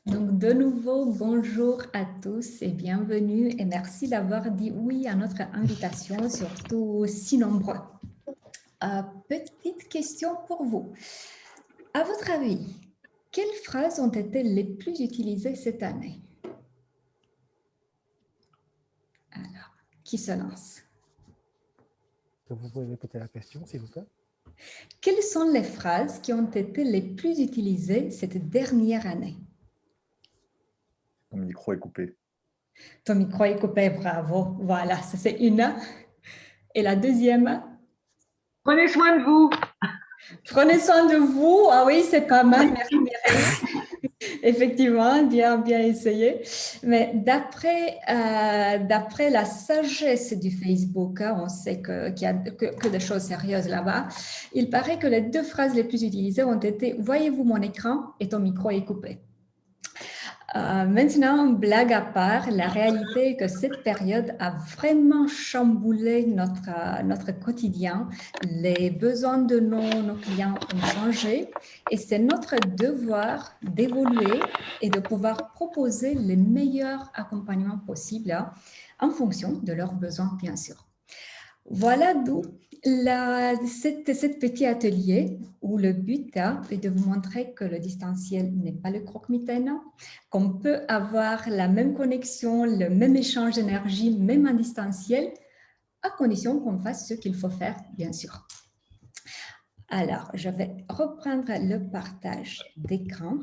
Donc, de nouveau, bonjour à tous et bienvenue et merci d'avoir dit oui à notre invitation, surtout si nombreux. Petite question pour vous. À votre avis, quelles phrases ont été les plus utilisées cette année? Alors, qui se lance? Vous pouvez répéter la question, s'il vous plaît? Quelles sont les phrases qui ont été les plus utilisées cette dernière année? Ton micro est coupé. Ton micro est coupé, bravo. Voilà, ça c'est une. Et la deuxième? Prenez soin de vous. Prenez soin de vous. Ah oui, c'est pas mal. Merci Mireille. Effectivement, bien essayé. Mais d'après la sagesse du Facebook, hein, on sait qu'il y a que des choses sérieuses là-bas. Il paraît que les deux phrases les plus utilisées ont été « Voyez-vous mon écran ?» et « Ton micro est coupé ». Maintenant, blague à part, la réalité est que cette période a vraiment chamboulé notre quotidien. Les besoins de nos clients ont changé et c'est notre devoir d'évoluer et de pouvoir proposer les meilleurs accompagnements possibles en fonction de leurs besoins, bien sûr. Voilà d'où cet petit atelier où le but est de vous montrer que le distanciel n'est pas le croque-mitaine, qu'on peut avoir la même connexion, le même échange d'énergie, même en distanciel, à condition qu'on fasse ce qu'il faut faire, bien sûr. Alors, je vais reprendre le partage d'écran.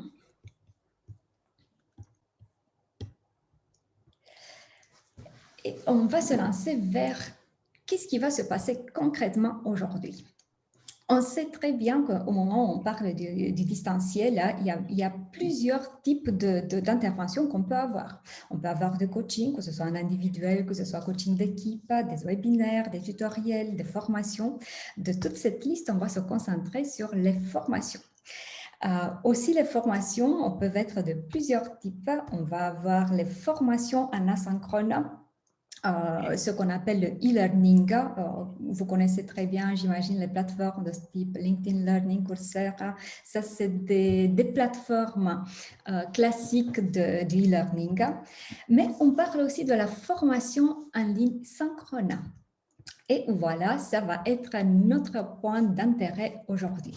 Et on va se lancer vers qu'est-ce qui va se passer concrètement aujourd'hui. On sait très bien qu'au moment où on parle du distanciel, là, il y a plusieurs types d'interventions qu'on peut avoir. On peut avoir de coaching, que ce soit en individuel, que ce soit coaching d'équipe, des webinaires, des tutoriels, des formations. De toute cette liste, on va se concentrer sur les formations. Aussi, les formations peuvent être de plusieurs types. On va avoir les formations en asynchrone, ce qu'on appelle le e-learning. Vous connaissez très bien, j'imagine, les plateformes de ce type LinkedIn Learning, Coursera. Ça, c'est des plateformes classiques du e-learning. Mais on parle aussi de la formation en ligne synchrone. Et voilà, ça va être notre point d'intérêt aujourd'hui.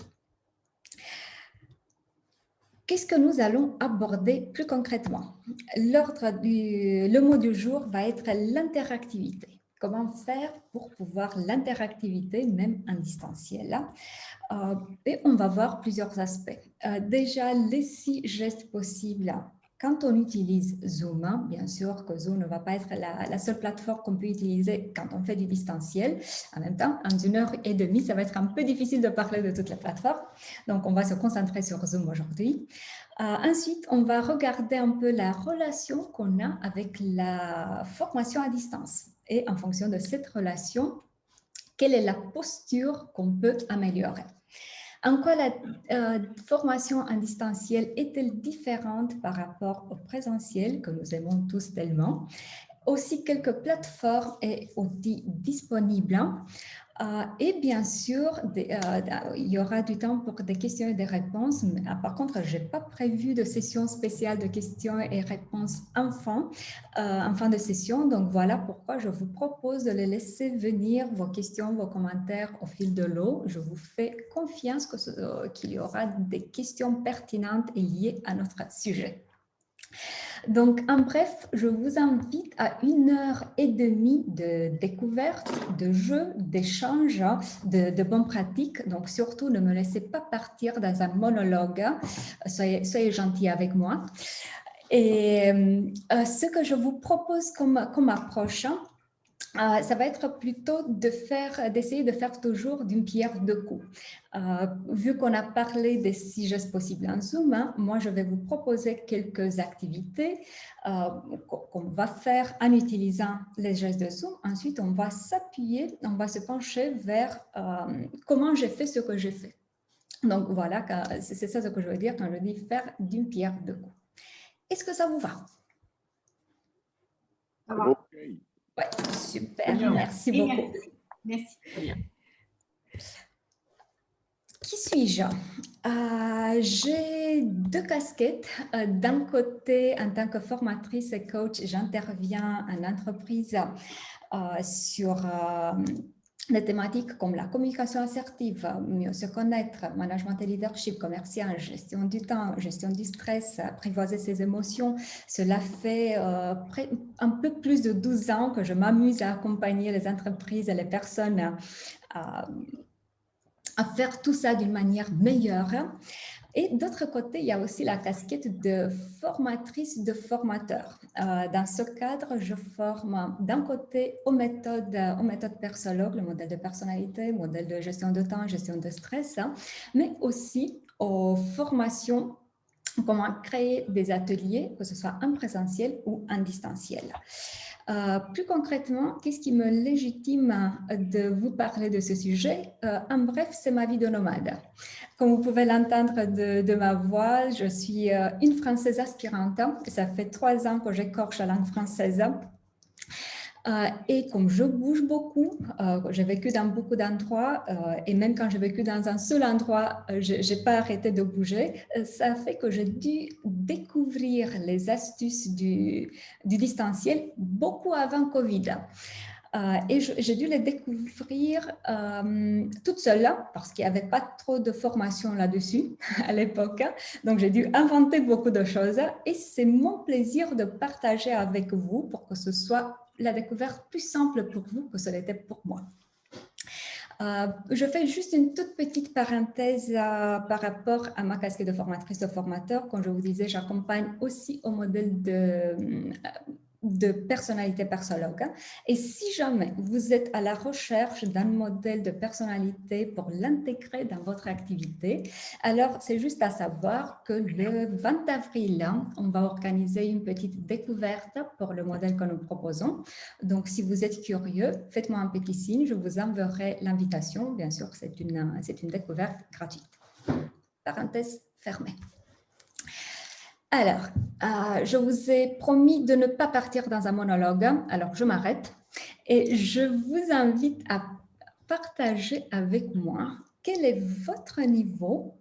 Qu'est-ce que nous allons aborder plus concrètement? Le mot du jour va être l'interactivité. Comment faire pour pouvoir l'interactivité, même en distanciel? Et on va voir plusieurs aspects. Déjà, les 6 gestes possibles. Quand on utilise Zoom, bien sûr que Zoom ne va pas être la seule plateforme qu'on peut utiliser quand on fait du distanciel. En même temps, en 1h30, ça va être un peu difficile de parler de toutes les plateformes. Donc, on va se concentrer sur Zoom aujourd'hui. Ensuite, on va regarder un peu la relation qu'on a avec la formation à distance. Et en fonction de cette relation, quelle est la posture qu'on peut améliorer? En quoi la formation en distanciel est-elle différente par rapport au présentiel que nous aimons tous tellement? Aussi, quelques plateformes et outils disponibles. Et bien sûr, il y aura du temps pour des questions et des réponses. Mais, par contre, je n'ai pas prévu de session spéciale de questions et réponses en fin de session. Donc, voilà pourquoi je vous propose de les laisser venir, vos questions, vos commentaires au fil de l'eau. Je vous fais confiance qu'il y aura des questions pertinentes et liées à notre sujet. Donc, en bref, je vous invite à 1h30 de découverte, de jeu, d'échange, de bonnes pratiques. Donc, surtout, ne me laissez pas partir dans un monologue. Soyez gentils avec moi. Et ce que je vous propose comme approche, ça va être plutôt d'essayer de faire toujours d'une pierre deux coups. Vu qu'on a parlé des 6 gestes possibles en Zoom, moi je vais vous proposer quelques activités qu'on va faire en utilisant les gestes de Zoom. Ensuite, on va s'appuyer, on va se pencher vers comment j'ai fait ce que j'ai fait. Donc voilà, c'est ça ce que je veux dire quand je dis faire d'une pierre deux coups. Est-ce que ça vous va? Ça va. Okay. Ouais, super, merci beaucoup. Merci. Qui suis-je? J'ai deux casquettes. D'un côté, en tant que formatrice et coach, j'interviens en entreprise sur des thématiques comme la communication assertive, mieux se connaître, management et leadership commercial, gestion du temps, gestion du stress, apprivoiser ses émotions. Cela fait un peu plus de 12 ans que je m'amuse à accompagner les entreprises et les personnes à faire tout ça d'une manière meilleure. Et d'autre côté, il y a aussi la casquette de formatrice de formateur. Dans ce cadre, je forme d'un côté aux méthodes persologues, le modèle de personnalité, modèle de gestion de temps, gestion de stress, mais aussi aux formations, comment créer des ateliers, que ce soit en présentiel ou en distanciel. Plus concrètement, qu'est-ce qui me légitime de vous parler de ce sujet? En bref, c'est ma vie de nomade. Comme vous pouvez l'entendre de ma voix, je suis une Française aspirante. Ça fait 3 ans que j'écorche la langue française. Et comme je bouge beaucoup, j'ai vécu dans beaucoup d'endroits et même quand j'ai vécu dans un seul endroit, je n'ai pas arrêté de bouger. Ça fait que j'ai dû découvrir les astuces du distanciel beaucoup avant Covid. Et j'ai dû les découvrir toute seule parce qu'il n'y avait pas trop de formation là-dessus à l'époque. Donc, j'ai dû inventer beaucoup de choses et c'est mon plaisir de partager avec vous pour que ce soit la découverte plus simple pour vous que ce l'était pour moi. Je fais juste une toute petite parenthèse par rapport à ma casquette de formatrice de formateur. Comme je vous disais, j'accompagne aussi au modèle de personnalité persologue. Et si jamais vous êtes à la recherche d'un modèle de personnalité pour l'intégrer dans votre activité, alors c'est juste à savoir que le 20 avril, on va organiser une petite découverte pour le modèle que nous proposons. Donc, si vous êtes curieux, faites-moi un petit signe, je vous enverrai l'invitation. Bien sûr, c'est une découverte gratuite. Parenthèse fermée. Alors, je vous ai promis de ne pas partir dans un monologue, alors je m'arrête et je vous invite à partager avec moi quel est votre niveau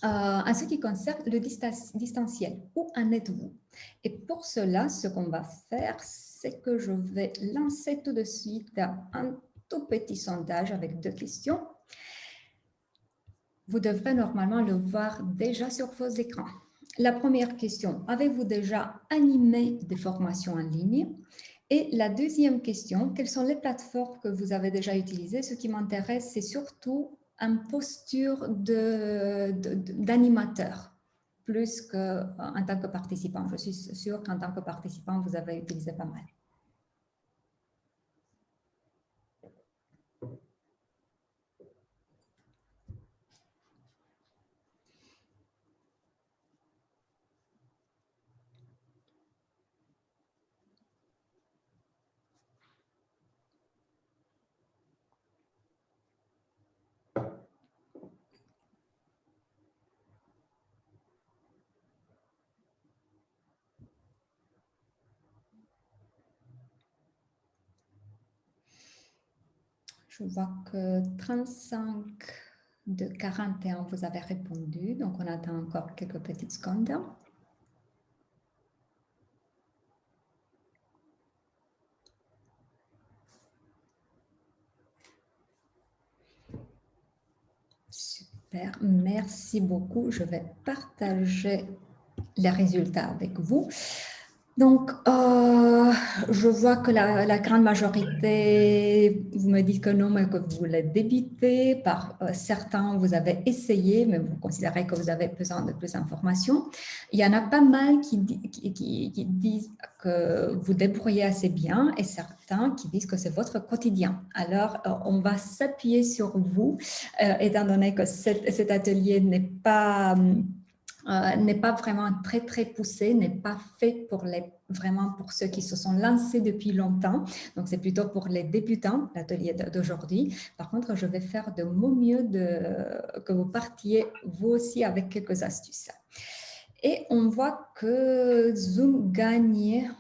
en ce qui concerne le distanciel. Où en êtes-vous? Et pour cela, ce qu'on va faire, c'est que je vais lancer tout de suite un tout petit sondage avec 2 questions. Vous devrez normalement le voir déjà sur vos écrans. La première question, avez-vous déjà animé des formations en ligne? Et la deuxième question, quelles sont les plateformes que vous avez déjà utilisées? Ce qui m'intéresse, c'est surtout une posture d'animateur, plus qu'en tant que participant. Je suis sûre qu'en tant que participant, vous avez utilisé pas mal. Je vois que 35 de 41, vous avez répondu. Donc, on attend encore quelques petites secondes. Super, merci beaucoup. Je vais partager les résultats avec vous. Donc, je vois que la grande majorité, vous me dites que non, mais que vous voulez débiter. Par certains, vous avez essayé, mais vous considérez que vous avez besoin de plus d'informations. Il y en a pas mal qui disent que vous débrouillez assez bien et certains qui disent que c'est votre quotidien. Alors, on va s'appuyer sur vous, étant donné que cet atelier n'est pas vraiment très poussé, n'est pas fait vraiment pour ceux qui se sont lancés depuis longtemps. Donc, c'est plutôt pour les débutants, l'atelier d'aujourd'hui. Par contre, je vais faire de mon mieux que vous partiez vous aussi avec quelques astuces. Et on voit que Zoom gagne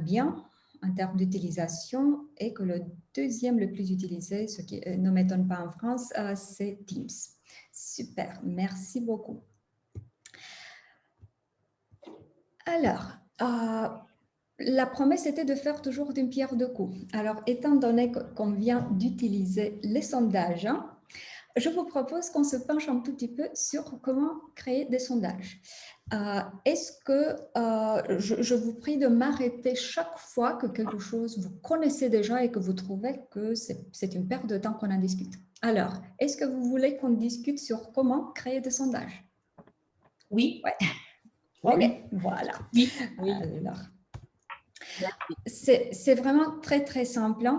bien en termes d'utilisation et que le deuxième le plus utilisé, ce qui ne m'étonne pas en France, c'est Teams. Super, merci beaucoup. Alors, la promesse était de faire toujours d'une pierre deux coups. Alors, étant donné qu'on vient d'utiliser les sondages, je vous propose qu'on se penche un tout petit peu sur comment créer des sondages. Est-ce que je vous prie de m'arrêter chaque fois que quelque chose vous connaissez déjà et que vous trouvez que c'est une perte de temps qu'on en discute. Alors, est-ce que vous voulez qu'on discute sur comment créer des sondages? Oui. Ouais. Oui. Ok, voilà. Oui. Oui. Alors, c'est vraiment très, très simple.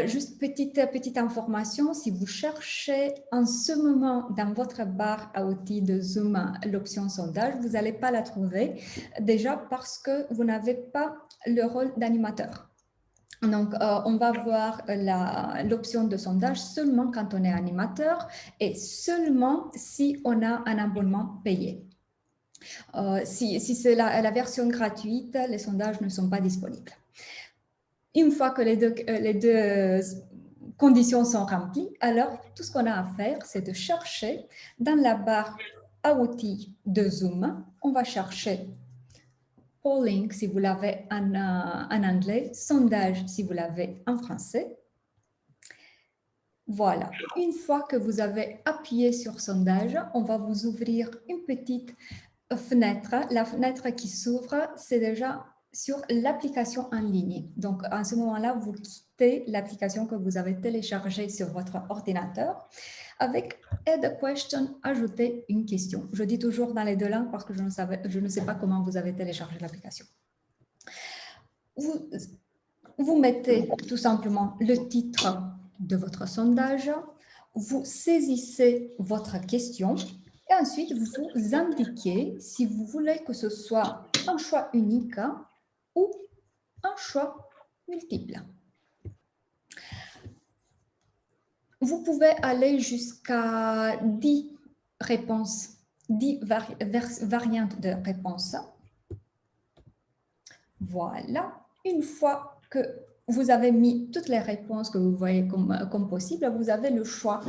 Juste petite information, si vous cherchez en ce moment dans votre barre à outils de Zoom l'option sondage, vous n'allez pas la trouver, déjà parce que vous n'avez pas le rôle d'animateur. Donc, on va voir l'option de sondage seulement quand on est animateur et seulement si on a un abonnement payé. Si c'est la version gratuite, les sondages ne sont pas disponibles. Une fois que les deux conditions sont remplies, alors tout ce qu'on a à faire, c'est de chercher dans la barre à outils de Zoom, on va chercher polling si vous l'avez en anglais, sondage si vous l'avez en français. Voilà, une fois que vous avez appuyé sur sondage, on va vous ouvrir une petite fenêtre. La fenêtre qui s'ouvre, c'est déjà sur l'application en ligne. Donc, à ce moment-là, vous quittez l'application que vous avez téléchargée sur votre ordinateur avec Add a question, ajouter une question. Je dis toujours dans les deux langues parce que je ne sais pas comment vous avez téléchargé l'application. Vous mettez tout simplement le titre de votre sondage, vous saisissez votre question et ensuite vous indiquez si vous voulez que ce soit un choix unique ou un choix multiple. Vous pouvez aller jusqu'à 10 réponses, 10 variantes de réponses. Voilà. Une fois que vous avez mis toutes les réponses que vous voyez comme possible, vous avez le choix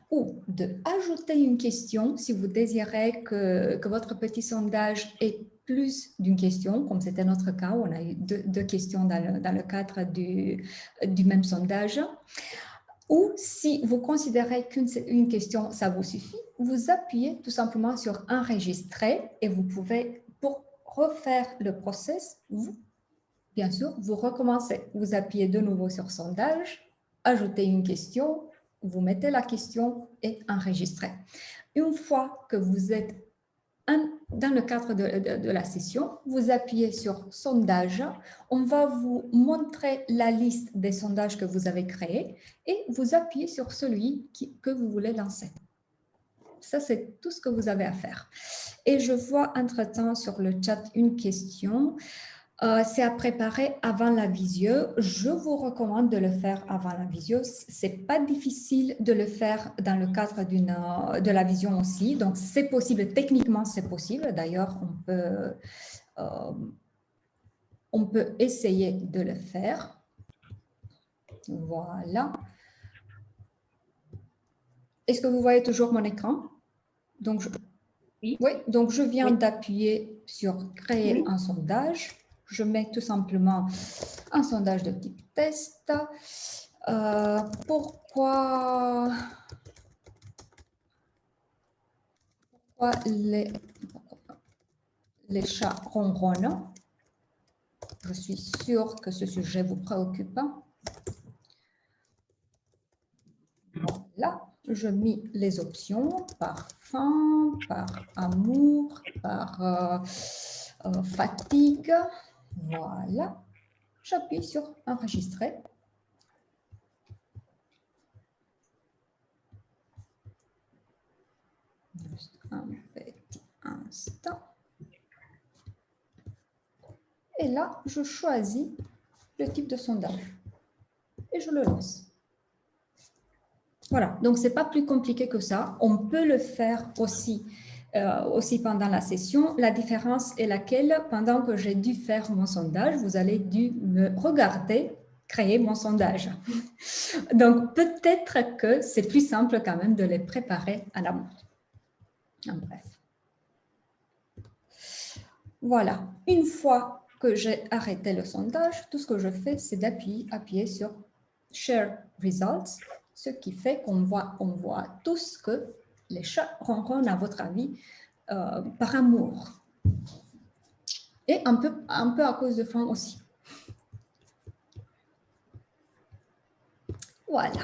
ou d'ajouter une question si vous désirez que votre petit sondage ait plus d'une question, comme c'était notre cas, où on a eu deux questions dans le cadre du même sondage. Ou si vous considérez qu'une question, ça vous suffit, vous appuyez tout simplement sur enregistrer et vous pouvez, pour refaire le process, bien sûr, vous recommencez. Vous appuyez de nouveau sur sondage, ajoutez une question, vous mettez la question et enregistrez. Une fois que vous êtes dans le cadre de la session, vous appuyez sur sondage. On va vous montrer la liste des sondages que vous avez créés et vous appuyez sur celui que vous voulez lancer. Ça, c'est tout ce que vous avez à faire. Et je vois entre-temps sur le chat une question. C'est à préparer avant la visio. Je vous recommande de le faire avant la visio. Ce n'est pas difficile de le faire dans le cadre de la vision aussi. Donc, c'est possible. Techniquement, c'est possible. D'ailleurs, on peut essayer de le faire. Voilà. Est-ce que vous voyez toujours mon écran? Donc, oui, donc je viens d'appuyer sur créer un sondage. Je mets tout simplement un sondage de type test. Pourquoi les chats ronronnent? Je suis sûre que ce sujet vous préoccupe. Voilà, je mets les options par faim, par amour, par fatigue. Voilà, j'appuie sur enregistrer. Juste un petit instant. Et là, je choisis le type de sondage et je le lance. Voilà, donc ce n'est pas plus compliqué que ça. On peut le faire aussi pendant la session. La différence est laquelle, pendant que j'ai dû faire mon sondage, vous allez dû me regarder créer mon sondage. Donc, peut-être que c'est plus simple quand même de les préparer à l'amont. En bref. Voilà. Une fois que j'ai arrêté le sondage, tout ce que je fais, c'est d'appuyer sur Share Results, ce qui fait qu'on voit tous que les chats ronronnent, à votre avis, par amour. Et un peu à cause de faim aussi. Voilà.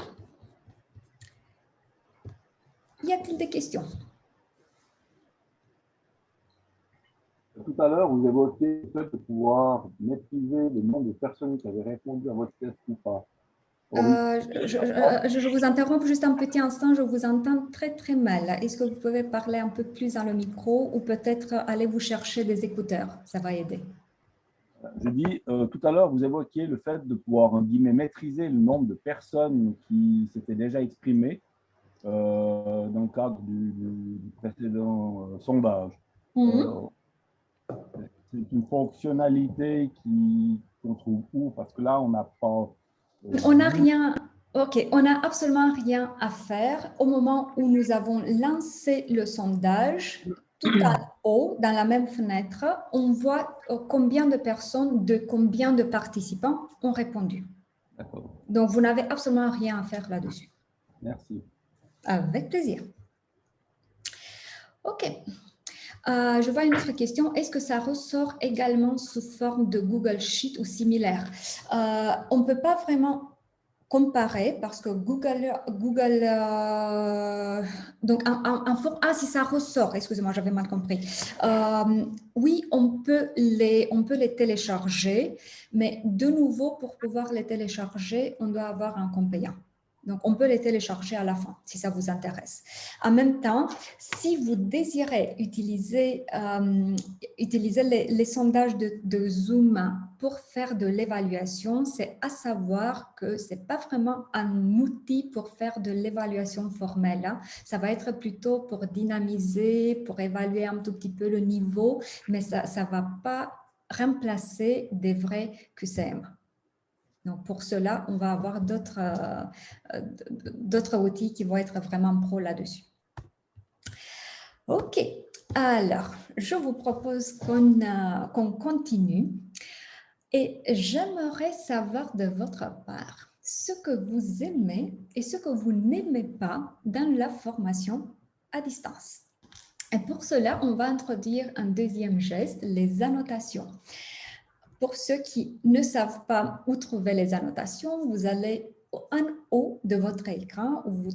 Y a-t-il des questions? Tout à l'heure, vous évoquiez le fait de pouvoir maîtriser le nombre de personnes qui avaient répondu à votre test ou pas. Je vous interromps juste un petit instant, je vous entends très très mal. Est-ce que vous pouvez parler un peu plus dans le micro ou peut-être aller vous chercher des écouteurs? Ça va aider. Je dis, tout à l'heure, vous évoquiez le fait de pouvoir, en guillemets, maîtriser le nombre de personnes qui s'étaient déjà exprimées dans le cadre du précédent sondage. C'est une fonctionnalité qu'on trouve où? Parce que là, on n'a pas… On n'a rien… Ok, on n'a absolument rien à faire. Au moment où nous avons lancé le sondage, tout en haut, dans la même fenêtre, on voit combien de personnes, combien de participants ont répondu. D'accord. Donc, vous n'avez absolument rien à faire là-dessus. Merci. Avec plaisir. Ok. Je vois une autre question. Est-ce que ça ressort également sous forme de Google Sheet ou similaire? On ne peut pas vraiment comparer parce que Google donc si ça ressort, excusez-moi, j'avais mal compris. Oui, on peut les télécharger, mais de nouveau, pour pouvoir les télécharger, on doit avoir un compte payant. Donc, on peut les télécharger à la fin, si ça vous intéresse. En même temps, si vous désirez utiliser les sondages de Zoom pour faire de l'évaluation, c'est à savoir que ce n'est pas vraiment un outil pour faire de l'évaluation formelle. Ça va être plutôt pour dynamiser, pour évaluer un tout petit peu le niveau, mais ça ne va pas remplacer des vrais QCM. Donc, pour cela, on va avoir d'autres outils qui vont être vraiment pro là-dessus. OK. Alors, je vous propose qu'on continue et j'aimerais savoir de votre part ce que vous aimez et ce que vous n'aimez pas dans la formation à distance. Et pour cela, on va introduire un deuxième geste, les annotations. Pour ceux qui ne savent pas où trouver les annotations, vous allez en haut de votre écran où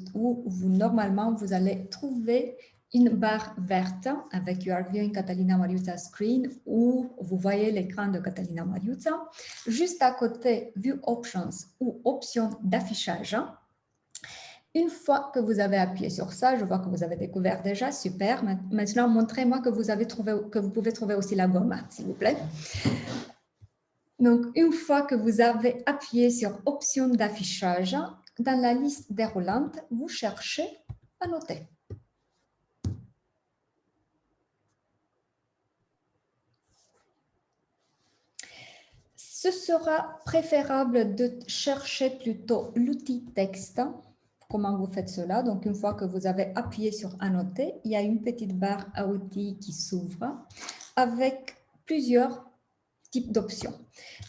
normalement vous allez trouver une barre verte avec You are viewing Catalina Mariuzza screen où vous voyez l'écran de Catalina Mariuzza. Juste à côté, View Options ou options d'affichage. Une fois que vous avez appuyé sur ça, je vois que vous avez découvert déjà, super. Maintenant, montrez-moi que vous pouvez trouver aussi la gomme, s'il vous plaît. Donc, une fois que vous avez appuyé sur options d'affichage, dans la liste déroulante, vous cherchez à noter. Ce sera préférable de chercher plutôt l'outil texte. Comment vous faites cela? Donc, une fois que vous avez appuyé sur Annoter, il y a une petite barre à outils qui s'ouvre avec plusieurs types d'options.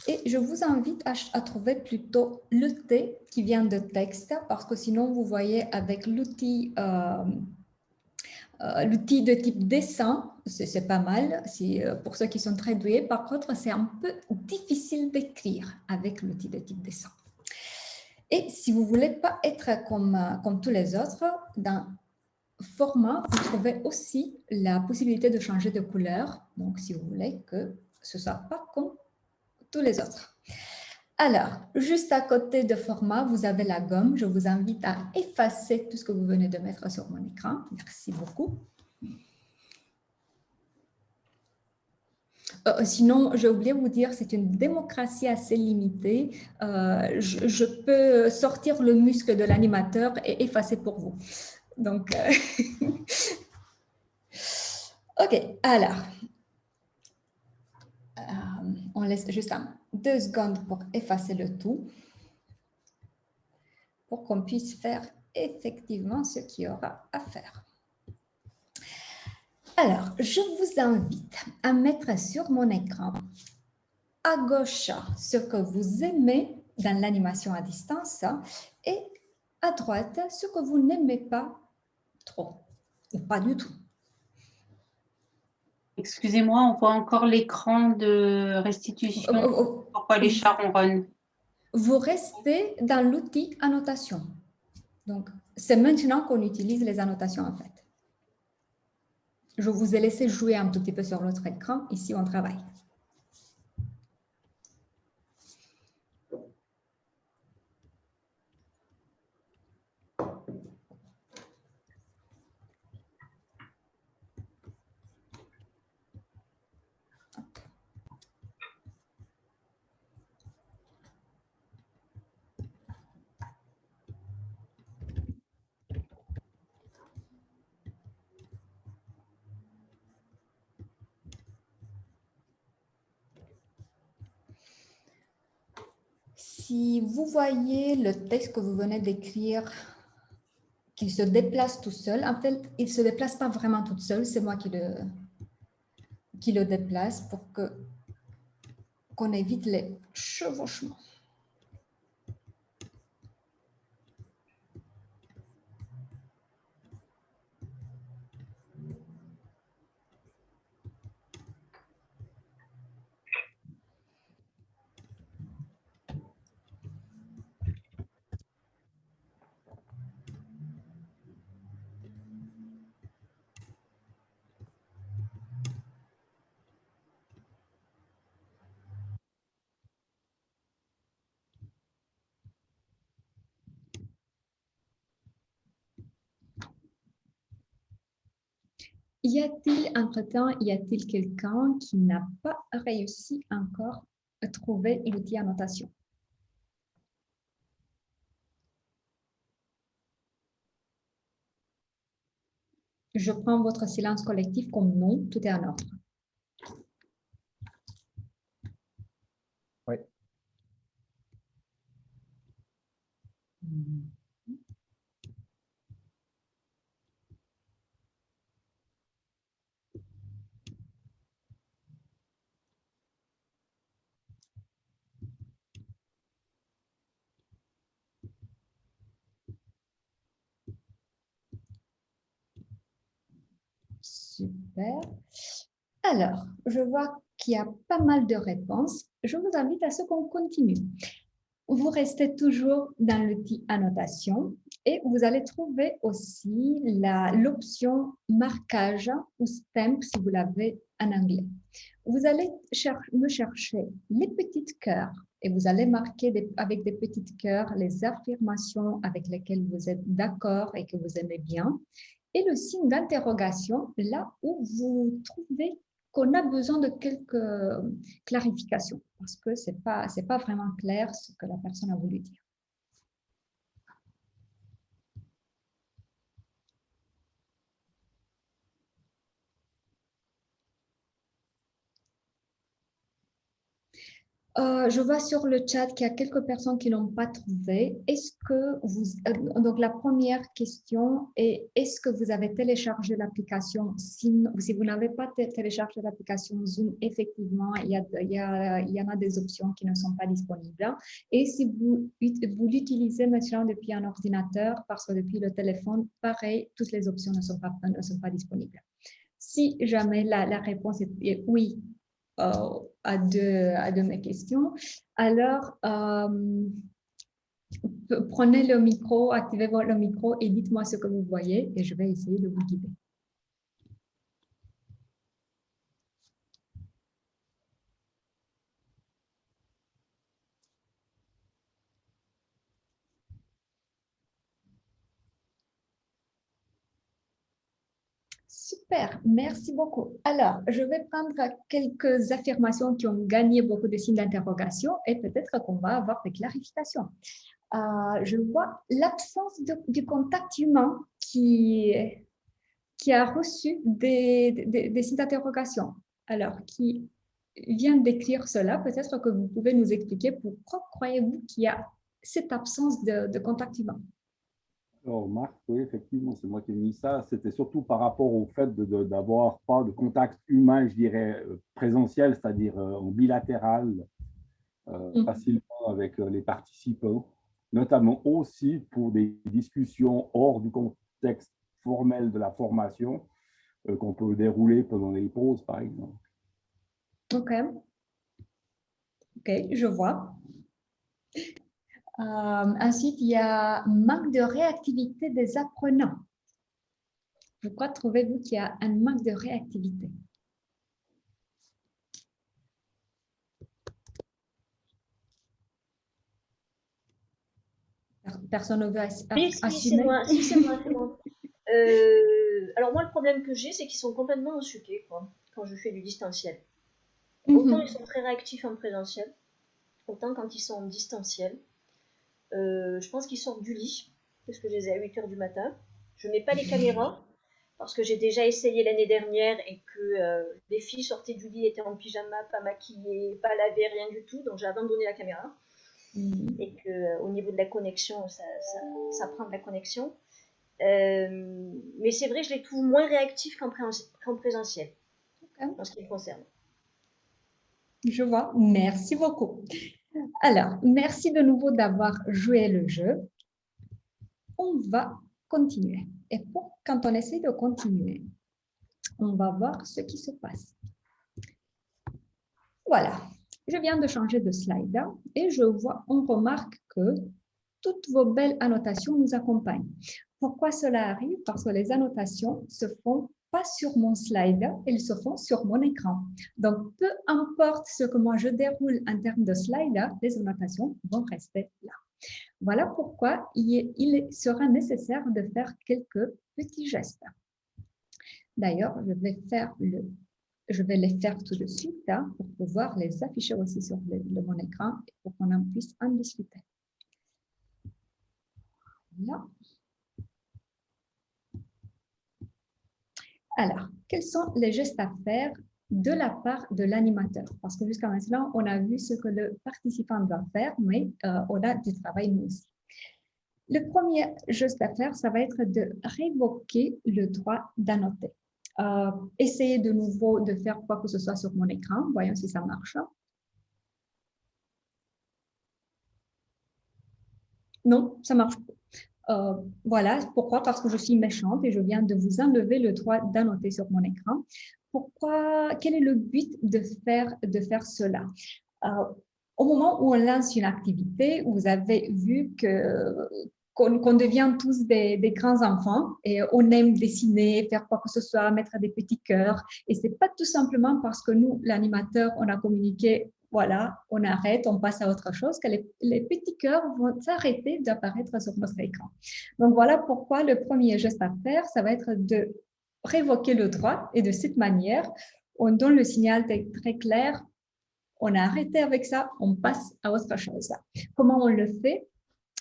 Et je vous invite à trouver plutôt le T qui vient de texte parce que sinon, vous voyez avec l'outil de type dessin, c'est pas mal pour ceux qui sont très doués. Par contre, c'est un peu difficile d'écrire avec l'outil de type dessin. Et si vous ne voulez pas être comme tous les autres, dans format, vous trouvez aussi la possibilité de changer de couleur. Donc, si vous voulez que ce ne soit pas comme tous les autres. Alors, juste à côté de format, vous avez la gomme. Je vous invite à effacer tout ce que vous venez de mettre sur mon écran. Merci beaucoup. Sinon, j'ai oublié de vous dire, c'est une démocratie assez limitée. Je peux sortir le muscle de l'animateur et effacer pour vous. Donc, OK, alors, on laisse juste 2 secondes pour effacer le tout. pour qu'on puisse faire effectivement ce qu'il y aura à faire. Alors, je vous invite à mettre sur mon écran à gauche ce que vous aimez dans l'animation à distance et à droite ce que vous n'aimez pas trop ou pas du tout. Excusez-moi, on voit encore l'écran de restitution. Pourquoi les chats ronronnent? Vous restez dans l'outil annotation. Donc, c'est maintenant qu'on utilise les annotations en fait. Je vous ai laissé jouer un tout petit peu sur l'autre écran. Ici, on travaille. Si vous voyez le texte que vous venez d'écrire, qu'il se déplace tout seul, en fait, il ne se déplace pas vraiment tout seul, c'est moi qui le déplace pour qu'on évite les chevauchements. Y a-t-il, entre-temps, y a-t-il quelqu'un qui n'a pas réussi encore à trouver l'outil annotation? Je prends votre silence collectif comme non, tout est en ordre. Oui. Super. Alors, je vois qu'il y a pas mal de réponses. Je vous invite à ce qu'on continue. Vous restez toujours dans l'outil annotation et vous allez trouver aussi l'option marquage ou stamp si vous l'avez en anglais. Vous allez me chercher les petites cœurs et vous allez marquer avec des petites cœurs les affirmations avec lesquelles vous êtes d'accord et que vous aimez bien. Et le signe d'interrogation, là où vous trouvez qu'on a besoin de quelques clarifications, parce que ce n'est pas vraiment clair ce que la personne a voulu dire. Je vois sur le chat qu'il y a quelques personnes qui n'ont pas trouvé. Est-ce que vous... donc, la première question est, est-ce que vous avez téléchargé l'application? Si vous n'avez pas téléchargé l'application Zoom, effectivement, il y en a des options qui ne sont pas disponibles. Et si vous l'utilisez maintenant depuis un ordinateur, parce que depuis le téléphone, pareil, toutes les options ne sont pas disponibles. Si jamais la réponse est oui, à deux de mes questions. Alors, prenez le micro, activez le micro et dites-moi ce que vous voyez et je vais essayer de vous guider. Super, merci beaucoup. Alors, je vais prendre quelques affirmations qui ont gagné beaucoup de signes d'interrogation et peut-être qu'on va avoir des clarifications. Je vois l'absence du contact humain qui a reçu des signes d'interrogation. Alors, qui vient d'écrire cela, peut-être que vous pouvez nous expliquer pourquoi croyez-vous qu'il y a cette absence de contact humain? Alors, Marc, oui, effectivement, c'est moi qui ai mis ça. C'était surtout par rapport au fait d'avoir pas de contact humain, je dirais, présentiel, c'est-à-dire en bilatéral, facilement avec les participants, notamment aussi pour des discussions hors du contexte formel de la formation qu'on peut dérouler pendant les pauses, par exemple. OK. OK, je vois. Ensuite, il y a manque de réactivité des apprenants. Pourquoi trouvez-vous qu'il y a un manque de réactivité? Personne ne veut Oui, assumer? c'est moi. Si, c'est moi. Alors moi, le problème que j'ai, c'est qu'ils sont complètement ensuqués, quoi, quand je fais du distanciel. Autant ils sont très réactifs en présentiel, autant quand ils sont en distanciel. Je pense qu'ils sortent du lit, parce que je les ai à 8h du matin. Je ne mets pas les caméras, parce que j'ai déjà essayé l'année dernière et que les filles sortaient du lit, étaient en pyjama, pas maquillées, pas lavées, rien du tout. Donc j'ai abandonné la caméra. Et qu'au niveau de la connexion, ça prend de la connexion. Mais c'est vrai, je les trouve moins réactifs qu'en présentiel, en ce qui me concerne. Je vois. Merci beaucoup. Alors, merci de nouveau d'avoir joué le jeu. On va continuer. Et quand on essaie de continuer, on va voir ce qui se passe. Voilà. Je viens de changer de slide et on remarque que toutes vos belles annotations nous accompagnent. Pourquoi cela arrive? Parce que les annotations se font pas sur mon slide, elles se font sur mon écran. Donc, peu importe ce que moi je déroule en termes de slide, les annotations vont rester là. Voilà pourquoi il sera nécessaire de faire quelques petits gestes. D'ailleurs, je vais les faire tout de suite pour pouvoir les afficher aussi sur mon écran pour qu'on puisse en discuter. Là. Alors, quels sont les gestes à faire de la part de l'animateur? Parce que jusqu'à maintenant, on a vu ce que le participant doit faire, mais on a du travail nous aussi. Le premier geste à faire, ça va être de révoquer le droit d'annoter. Essayez de nouveau de faire quoi que ce soit sur mon écran. Voyons si ça marche. Non, ça marche pas. Voilà, pourquoi? Parce que je suis méchante et je viens de vous enlever le droit d'annoter sur mon écran. Pourquoi? Quel est le but de faire cela? Au moment où on lance une activité, vous avez vu qu'on devient tous des grands enfants et on aime dessiner, faire quoi que ce soit, mettre des petits cœurs. Et ce n'est pas tout simplement parce que nous, l'animateur, on a communiqué, voilà, on arrête, on passe à autre chose, que les petits cœurs vont s'arrêter d'apparaître sur notre écran. Donc, voilà pourquoi le premier geste à faire, ça va être de révoquer le droit et de cette manière, on donne le signal très clair, on a arrêté avec ça, on passe à autre chose. Comment on le fait?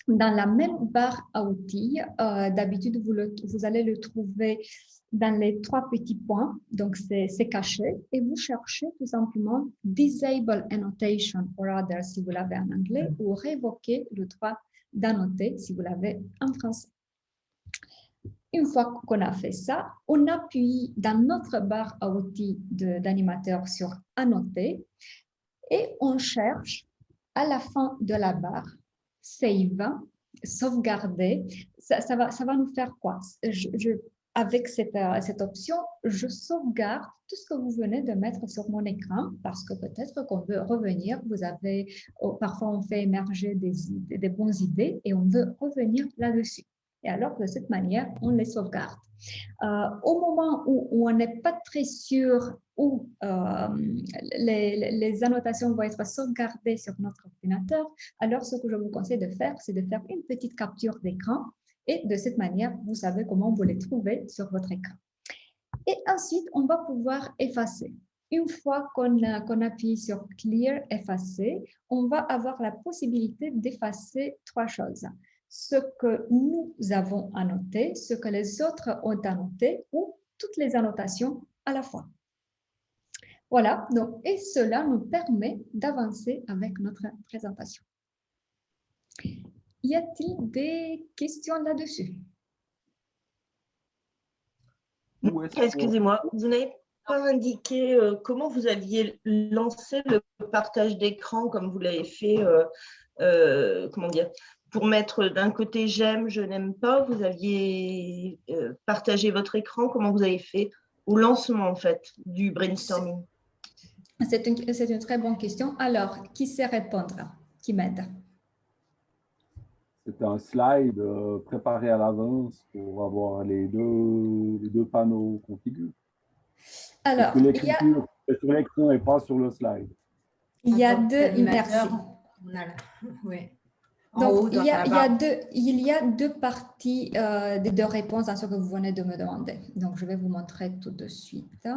Dans la même barre à outils, d'habitude, vous allez le trouver dans les 3 petits points, donc c'est caché, et vous cherchez tout simplement « Disable annotation for others » si vous l'avez en anglais, ou « Révoquer le droit d'annoter » si vous l'avez en français. Une fois qu'on a fait ça, on appuie dans notre barre à outils d'animateur sur « Annoter » et on cherche à la fin de la barre « Save », sauvegarder. Ça va nous faire quoi? Avec cette option, je sauvegarde tout ce que vous venez de mettre sur mon écran parce que peut-être qu'on veut revenir. Parfois, on fait émerger des bonnes idées et on veut revenir là-dessus. Et alors, de cette manière, on les sauvegarde. Au moment où on n'est pas très sûr où les annotations vont être sauvegardées sur notre ordinateur, alors ce que je vous conseille de faire, c'est de faire une petite capture d'écran et de cette manière, vous savez comment vous les trouvez sur votre écran. Et ensuite, on va pouvoir effacer. Une fois qu'on appuie sur « Clear », effacer, on va avoir la possibilité d'effacer 3 choses. Ce que nous avons annoté, ce que les autres ont annoté ou toutes les annotations à la fois. Voilà, donc, et cela nous permet d'avancer avec notre présentation. y a-t-il des questions là-dessus? Excusez-moi, vous n'avez pas indiqué comment vous aviez lancé le partage d'écran comme vous l'avez fait, comment dire, pour mettre d'un côté j'aime, je n'aime pas, vous aviez partagé votre écran, comment vous avez fait au lancement en fait du brainstorming? C'est une très bonne question. Alors, qui sait répondre? Qui m'aide? C'est un slide préparé à l'avance pour avoir les deux panneaux contigus. Alors, parce que l'écriture est sur l'écran et pas sur le slide. Il y a deux, merci. Oui. Donc, il y a deux parties de réponses à ce que vous venez de me demander. Donc, je vais vous montrer tout de suite.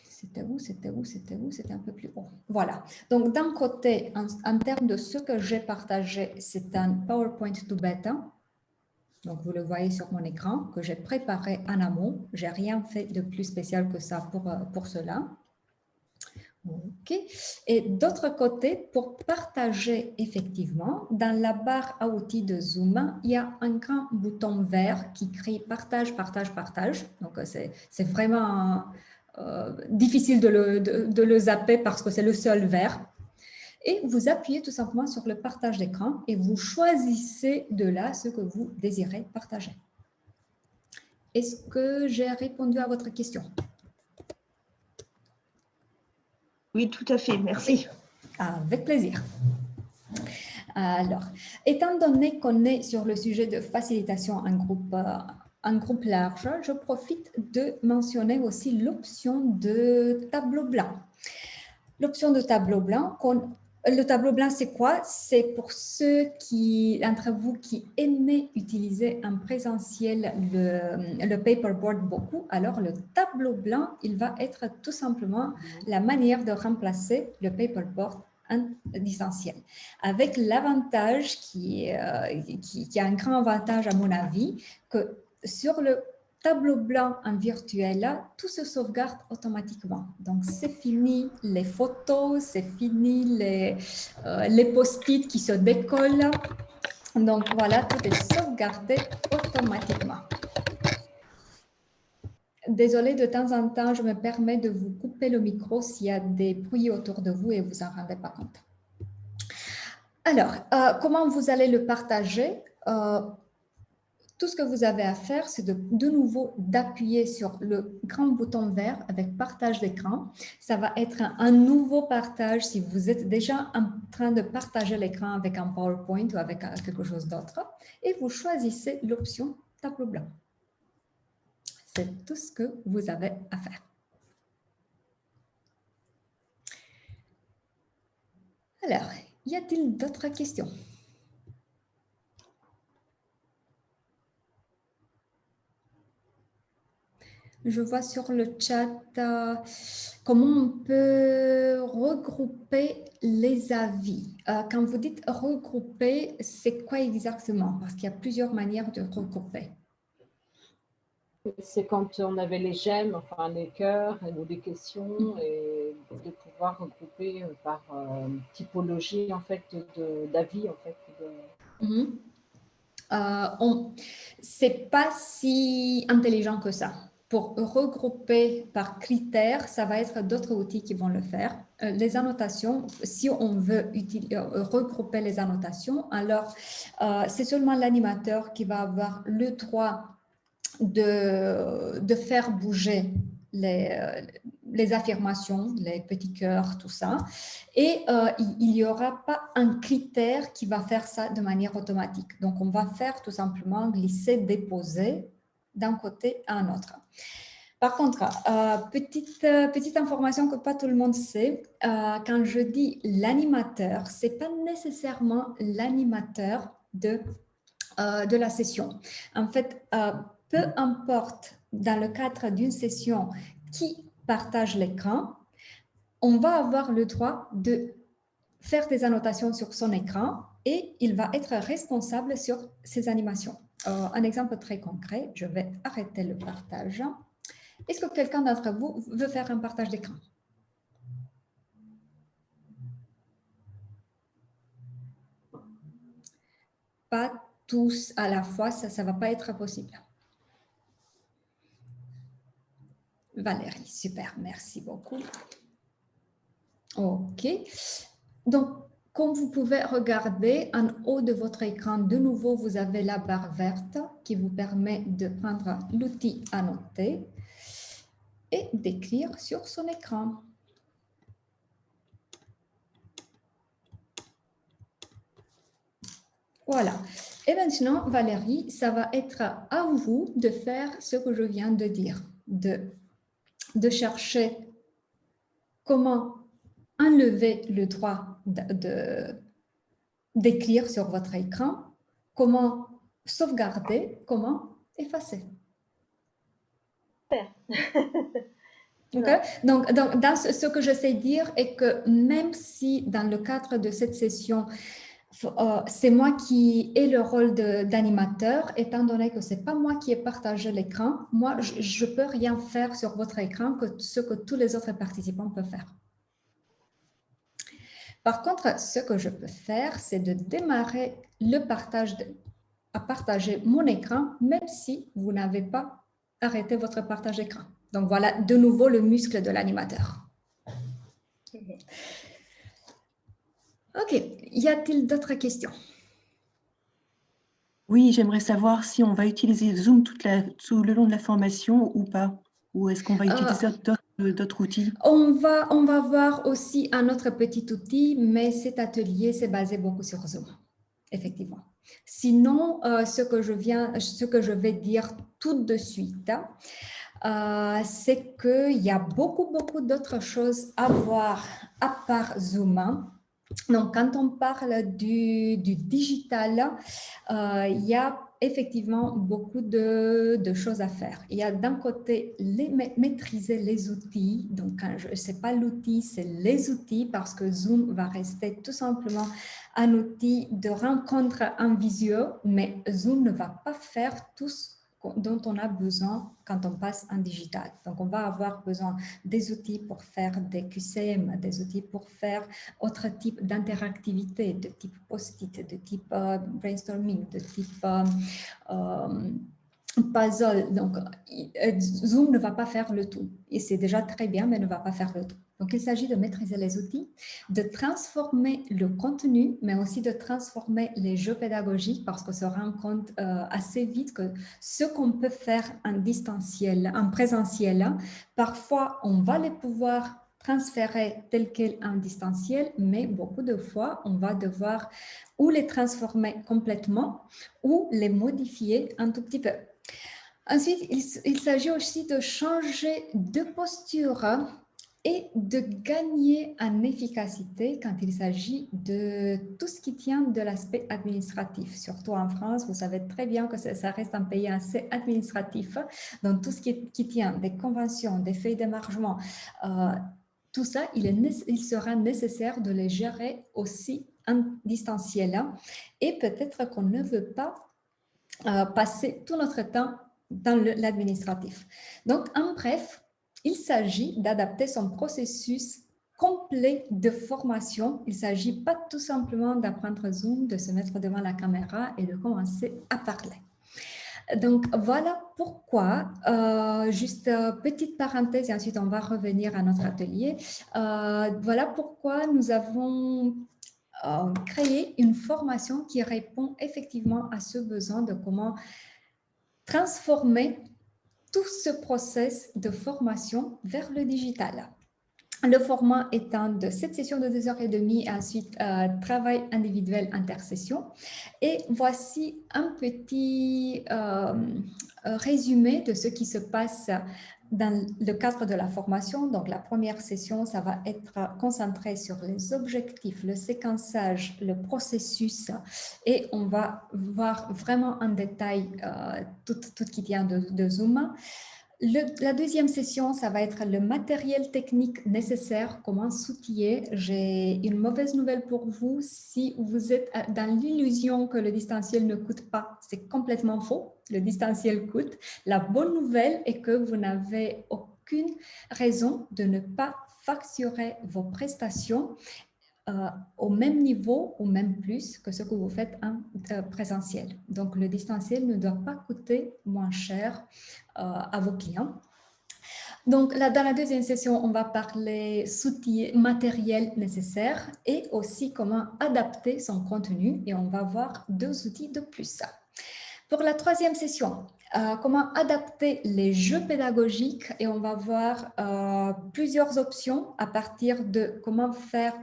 C'était où? C'était un peu plus haut. Voilà. Donc, d'un côté, en termes de ce que j'ai partagé, c'est un PowerPoint to bêta. Donc, vous le voyez sur mon écran, que j'ai préparé en amont. Je n'ai rien fait de plus spécial que ça pour cela. OK. Et d'autre côté, pour partager effectivement, dans la barre à outils de Zoom, il y a un grand bouton vert qui crie « Partage, partage, partage ». Donc, c'est vraiment difficile de le zapper parce que c'est le seul vert. Et vous appuyez tout simplement sur le partage d'écran et vous choisissez de là ce que vous désirez partager. Est-ce que j'ai répondu à votre question? Oui, tout à fait, merci. Avec plaisir. Alors, étant donné qu'on est sur le sujet de facilitation en groupe large, je profite de mentionner aussi l'option de tableau blanc. L'option de tableau blanc, le tableau blanc, c'est quoi? C'est pour ceux d'entre vous qui aimaient utiliser en présentiel le paperboard beaucoup. Alors, le tableau blanc, il va être tout simplement la manière de remplacer le paperboard en distanciel. Avec l'avantage qui a un grand avantage à mon avis, que sur le tableau blanc en virtuel, là, tout se sauvegarde automatiquement. Donc, c'est fini les photos, c'est fini les post-it qui se décollent. Donc, voilà, tout est sauvegardé automatiquement. Désolée, de temps en temps, je me permets de vous couper le micro s'il y a des bruits autour de vous et vous en rendez pas compte. Alors, comment vous allez le partager? Tout ce que vous avez à faire, c'est de nouveau d'appuyer sur le grand bouton vert avec partage d'écran. Ça va être un nouveau partage si vous êtes déjà en train de partager l'écran avec un PowerPoint ou avec quelque chose d'autre. Et vous choisissez l'option tableau blanc. C'est tout ce que vous avez à faire. Alors, y a-t-il d'autres questions? Je vois sur le chat comment on peut regrouper les avis. Quand vous dites regrouper, c'est quoi exactement? Parce qu'il y a plusieurs manières de regrouper. C'est quand on avait les j'aime, enfin les cœurs ou des questions et de pouvoir regrouper par typologie en fait d'avis en fait. C'est pas si intelligent que ça. Pour regrouper par critères, ça va être d'autres outils qui vont le faire. Les annotations, si on veut regrouper les annotations, alors c'est seulement l'animateur qui va avoir le droit de faire bouger les affirmations, les petits cœurs, tout ça. Et il n'y aura pas un critère qui va faire ça de manière automatique. Donc, on va faire tout simplement glisser, déposer d'un côté à un autre. Par contre, petite information que pas tout le monde sait, quand je dis l'animateur, ce n'est pas nécessairement l'animateur de la session. En fait, peu importe dans le cadre d'une session qui partage l'écran, on va avoir le droit de faire des annotations sur son écran et il va être responsable sur ses animations. Un exemple très concret, je vais arrêter le partage. Est-ce que quelqu'un d'entre vous veut faire un partage d'écran? pas tous à la fois, ça ne va pas être possible. Valérie, super, merci beaucoup. OK. Donc, comme vous pouvez regarder en haut de votre écran, de nouveau, vous avez la barre verte qui vous permet de prendre l'outil à noter et d'écrire sur son écran. Voilà. Et maintenant, Valérie, ça va être à vous de faire ce que je viens de dire, de chercher comment enlever le droit d'écrire sur votre écran, comment sauvegarder, comment effacer. Super. Okay? Donc, dans ce que je sais dire est que même si dans le cadre de cette session, c'est moi qui ai le rôle d'animateur, étant donné que ce n'est pas moi qui ai partagé l'écran, moi, je ne peux rien faire sur votre écran que ce que tous les autres participants peuvent faire. Par contre, ce que je peux faire, c'est de démarrer le partage, à partager mon écran, même si vous n'avez pas arrêté votre partage d'écran. Donc, voilà de nouveau le muscle de l'animateur. OK. Y a-t-il d'autres questions? Oui, j'aimerais savoir si on va utiliser Zoom tout le long de la formation ou pas. Ou est-ce qu'on va utiliser d'autres outils? On va voir aussi un autre petit outil, mais cet atelier s'est basé beaucoup sur Zoom, effectivement. Sinon, ce que je vais dire tout de suite, c'est qu'il y a beaucoup d'autres choses à voir à part Zoom. Donc, quand on parle du digital, il y a effectivement beaucoup de choses à faire. Il y a d'un côté maîtriser les outils. Donc, ce n'est pas l'outil, c'est les outils parce que Zoom va rester tout simplement un outil de rencontre en visio, mais Zoom ne va pas faire tout ce dont on a besoin quand on passe en digital. Donc, on va avoir besoin des outils pour faire des QCM, des outils pour faire autre type d'interactivité, de type post-it, de type brainstorming, de type puzzle. Donc, Zoom ne va pas faire le tout. Et c'est déjà très bien, mais ne va pas faire le tout. Donc, il s'agit de maîtriser les outils, de transformer le contenu, mais aussi de transformer les jeux pédagogiques parce qu'on se rend compte assez vite que ce qu'on peut faire en distanciel, en présentiel, parfois, on va les pouvoir transférer tel quel en distanciel, mais beaucoup de fois, on va devoir ou les transformer complètement ou les modifier un tout petit peu. Ensuite, il s'agit aussi de changer de posture et de gagner en efficacité quand il s'agit de tout ce qui tient de l'aspect administratif. Surtout en France, vous savez très bien que ça reste un pays assez administratif. Donc, tout ce qui tient des conventions, des feuilles d'émargement, tout ça, il sera nécessaire de les gérer aussi en distanciel. Et peut-être qu'on ne veut pas passer tout notre temps dans l'administratif. Donc, en bref, il s'agit d'adapter son processus complet de formation. Il ne s'agit pas tout simplement d'apprendre Zoom, de se mettre devant la caméra et de commencer à parler. Donc, voilà pourquoi, juste petite parenthèse et ensuite on va revenir à notre atelier. Voilà pourquoi nous avons créé une formation qui répond effectivement à ce besoin de comment transformer tout ce process de formation vers le digital. Le format étant de 7 sessions de 2h30 et ensuite travail individuel intersession. Et voici un petit résumé de ce qui se passe dans le cadre de la formation. Donc, la première session, ça va être concentré sur les objectifs, le séquençage, le processus et on va voir vraiment en détail tout qui tient de Zoom. La deuxième session, ça va être le matériel technique nécessaire, comment s'outiller. J'ai une mauvaise nouvelle pour vous. Si vous êtes dans l'illusion que le distanciel ne coûte pas, c'est complètement faux. Le distanciel coûte. La bonne nouvelle est que vous n'avez aucune raison de ne pas facturer vos prestations au même niveau ou même plus que ce que vous faites en présentiel. Donc, le distanciel ne doit pas coûter moins cher à vos clients. Donc, là, dans la deuxième session, on va parler d'outils matériels nécessaires et aussi comment adapter son contenu. Et on va voir 2 outils de plus. Pour la troisième session, comment adapter les jeux pédagogiques et on va voir plusieurs options à partir de comment faire,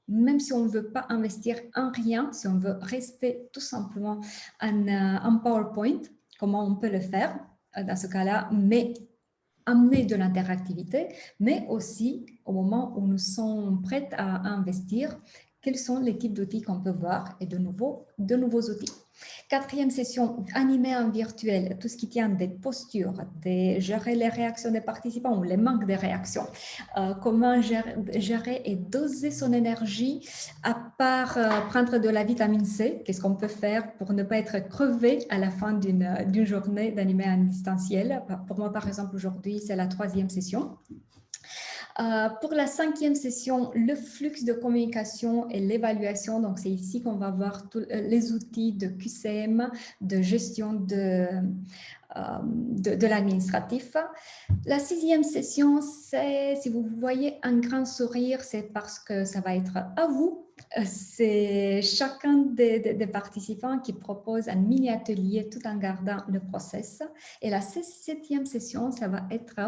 même si on ne veut pas investir en rien, si on veut rester tout simplement en PowerPoint, comment on peut le faire dans ce cas-là, mais amener de l'interactivité, mais aussi au moment où nous sommes prêts à investir, quels sont les types d'outils qu'on peut voir et de nouveaux outils. Quatrième session, animée en virtuel, tout ce qui tient des postures, gérer les réactions des participants ou les manques de réactions, comment gérer et doser son énergie à part prendre de la vitamine C, qu'est-ce qu'on peut faire pour ne pas être crevé à la fin d'une journée d'animé en distanciel. Pour moi, par exemple, aujourd'hui, c'est la 3e session. Pour la 5e session, le flux de communication et l'évaluation. Donc, c'est ici qu'on va voir tous les outils de QCM, de gestion de l'administratif. La 6e session, c'est, si vous voyez un grand sourire, c'est parce que ça va être à vous. C'est chacun des participants qui propose un mini-atelier tout en gardant le process. Et la 7e session, ça va être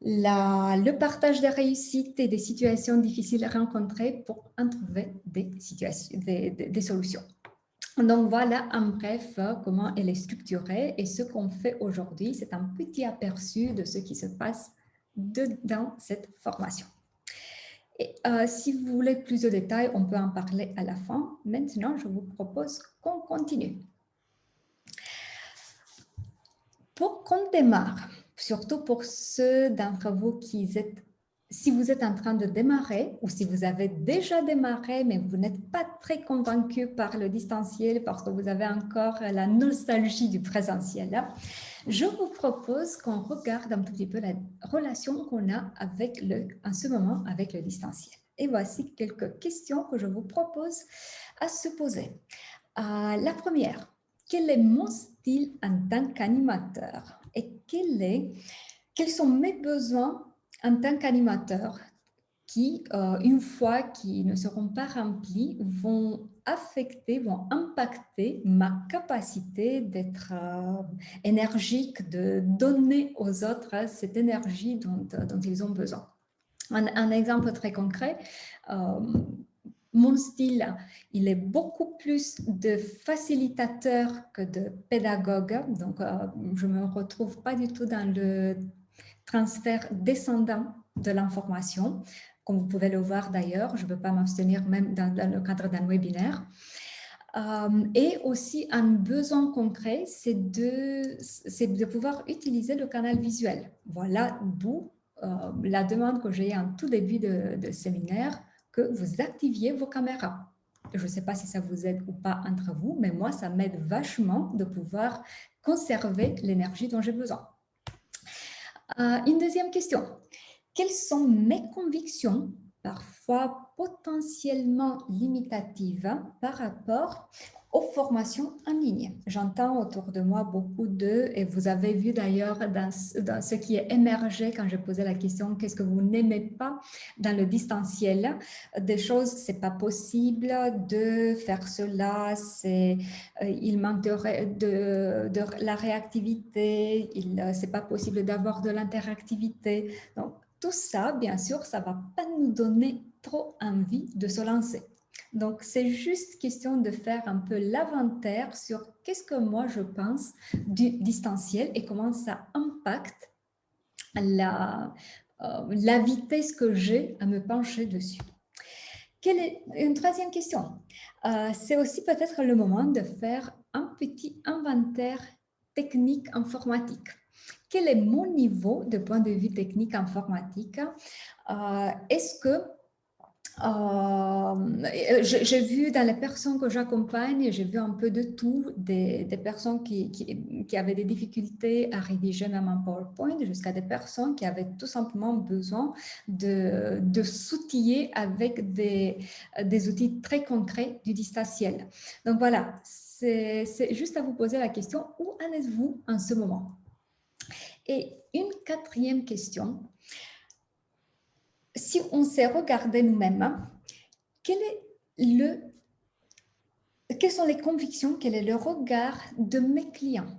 le partage des réussites et des situations difficiles rencontrées pour en trouver des solutions. Donc voilà en bref comment elle est structurée et ce qu'on fait aujourd'hui, c'est un petit aperçu de ce qui se passe dans cette formation. Et si vous voulez plus de détails, on peut en parler à la fin. Maintenant, je vous propose qu'on continue. Pour qu'on démarre, surtout pour ceux d'entre vous si vous êtes en train de démarrer ou si vous avez déjà démarré mais vous n'êtes pas très convaincu par le distanciel parce que vous avez encore la nostalgie du présentiel, je vous propose qu'on regarde un petit peu la relation qu'on a en ce moment avec le distanciel. Et voici quelques questions que je vous propose à se poser. La première, quel est mon style en tant qu'animateur et quels sont mes besoins en tant qu'animateur qui, une fois qu'ils ne seront pas remplis, vont impacter ma capacité d'être énergique, de donner aux autres cette énergie dont ils ont besoin. Un exemple très concret, mon style, il est beaucoup plus de facilitateur que de pédagogue. Donc, je ne me retrouve pas du tout dans le transfert descendant de l'information, comme vous pouvez le voir d'ailleurs. Je ne peux pas m'abstenir même dans le cadre d'un webinaire. Et aussi, un besoin concret, c'est de pouvoir utiliser le canal visuel. Voilà d'où la demande que j'ai en tout début de séminaire, que vous activiez vos caméras. Je ne sais pas si ça vous aide ou pas entre vous, mais moi, ça m'aide vachement de pouvoir conserver l'énergie dont j'ai besoin. Une deuxième question. Quelles sont mes convictions, parfois potentiellement limitatives, par rapport aux formations en ligne? J'entends autour de moi beaucoup et vous avez vu d'ailleurs dans ce qui est émergé quand je posais la question, qu'est-ce que vous n'aimez pas dans le distanciel? Des choses, c'est pas possible de faire cela, il manque de la réactivité, c'est pas possible d'avoir de l'interactivité. Donc, tout ça, bien sûr, ça ne va pas nous donner trop envie de se lancer. Donc, c'est juste question de faire un peu l'inventaire sur qu'est-ce que moi je pense du distanciel et comment ça impacte la vitesse que j'ai à me pencher dessus. Une troisième question, c'est aussi peut-être le moment de faire un petit inventaire technique informatique. Quel est mon niveau de point de vue technique informatique? Est-ce que J'ai vu dans les personnes que j'accompagne, j'ai vu un peu de tout, des personnes qui avaient des difficultés à rédiger même un PowerPoint, jusqu'à des personnes qui avaient tout simplement besoin de s'outiller avec des outils très concrets du distanciel. Donc voilà, c'est juste à vous poser la question, où en êtes-vous en ce moment? Et une quatrième question. Si on s'est regardé nous-mêmes, quelles sont les convictions, quel est le regard de mes clients?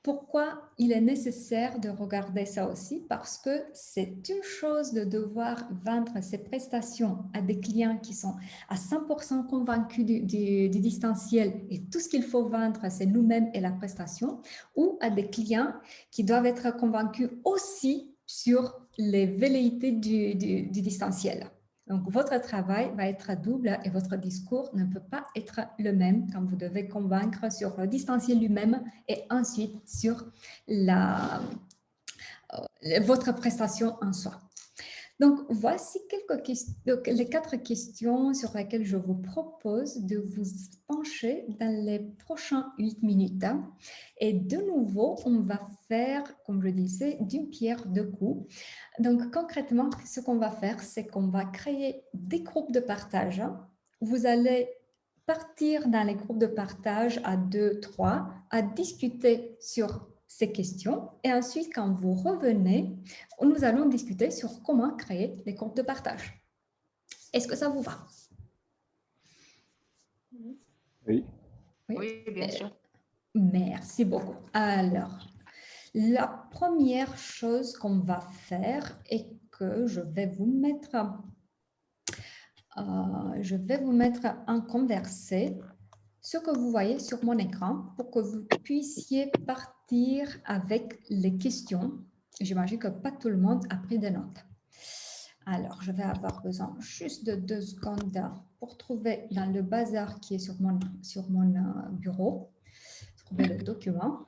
Pourquoi il est nécessaire de regarder ça aussi? Parce que c'est une chose de devoir vendre ces prestations à des clients qui sont à 100% convaincus du distanciel et tout ce qu'il faut vendre, c'est nous-mêmes et la prestation, ou à des clients qui doivent être convaincus aussi sur les velléités du distanciel. Donc, votre travail va être double et votre discours ne peut pas être le même quand vous devez convaincre sur le distanciel lui-même et ensuite sur votre prestation en soi. Donc, voici les 4 questions sur lesquelles je vous propose de vous pencher dans les prochains 8 minutes. Et de nouveau, on va faire, comme je disais, d'une pierre deux coups. Donc, concrètement, ce qu'on va faire, c'est qu'on va créer des groupes de partage. Vous allez partir dans les groupes de partage à 2, 3, à discuter sur ces questions. Et ensuite, quand vous revenez, nous allons discuter sur comment créer les groupes de partage. Est-ce que ça vous va? Oui. Oui, bien sûr. Merci beaucoup. Alors, la première chose qu'on va faire est que je vais vous mettre en conversé ce que vous voyez sur mon écran pour que vous puissiez partir avec les questions. J'imagine que pas tout le monde a pris des notes. Alors, je vais avoir besoin juste de 2 secondes pour trouver dans le bazar qui est sur mon bureau, trouver le document.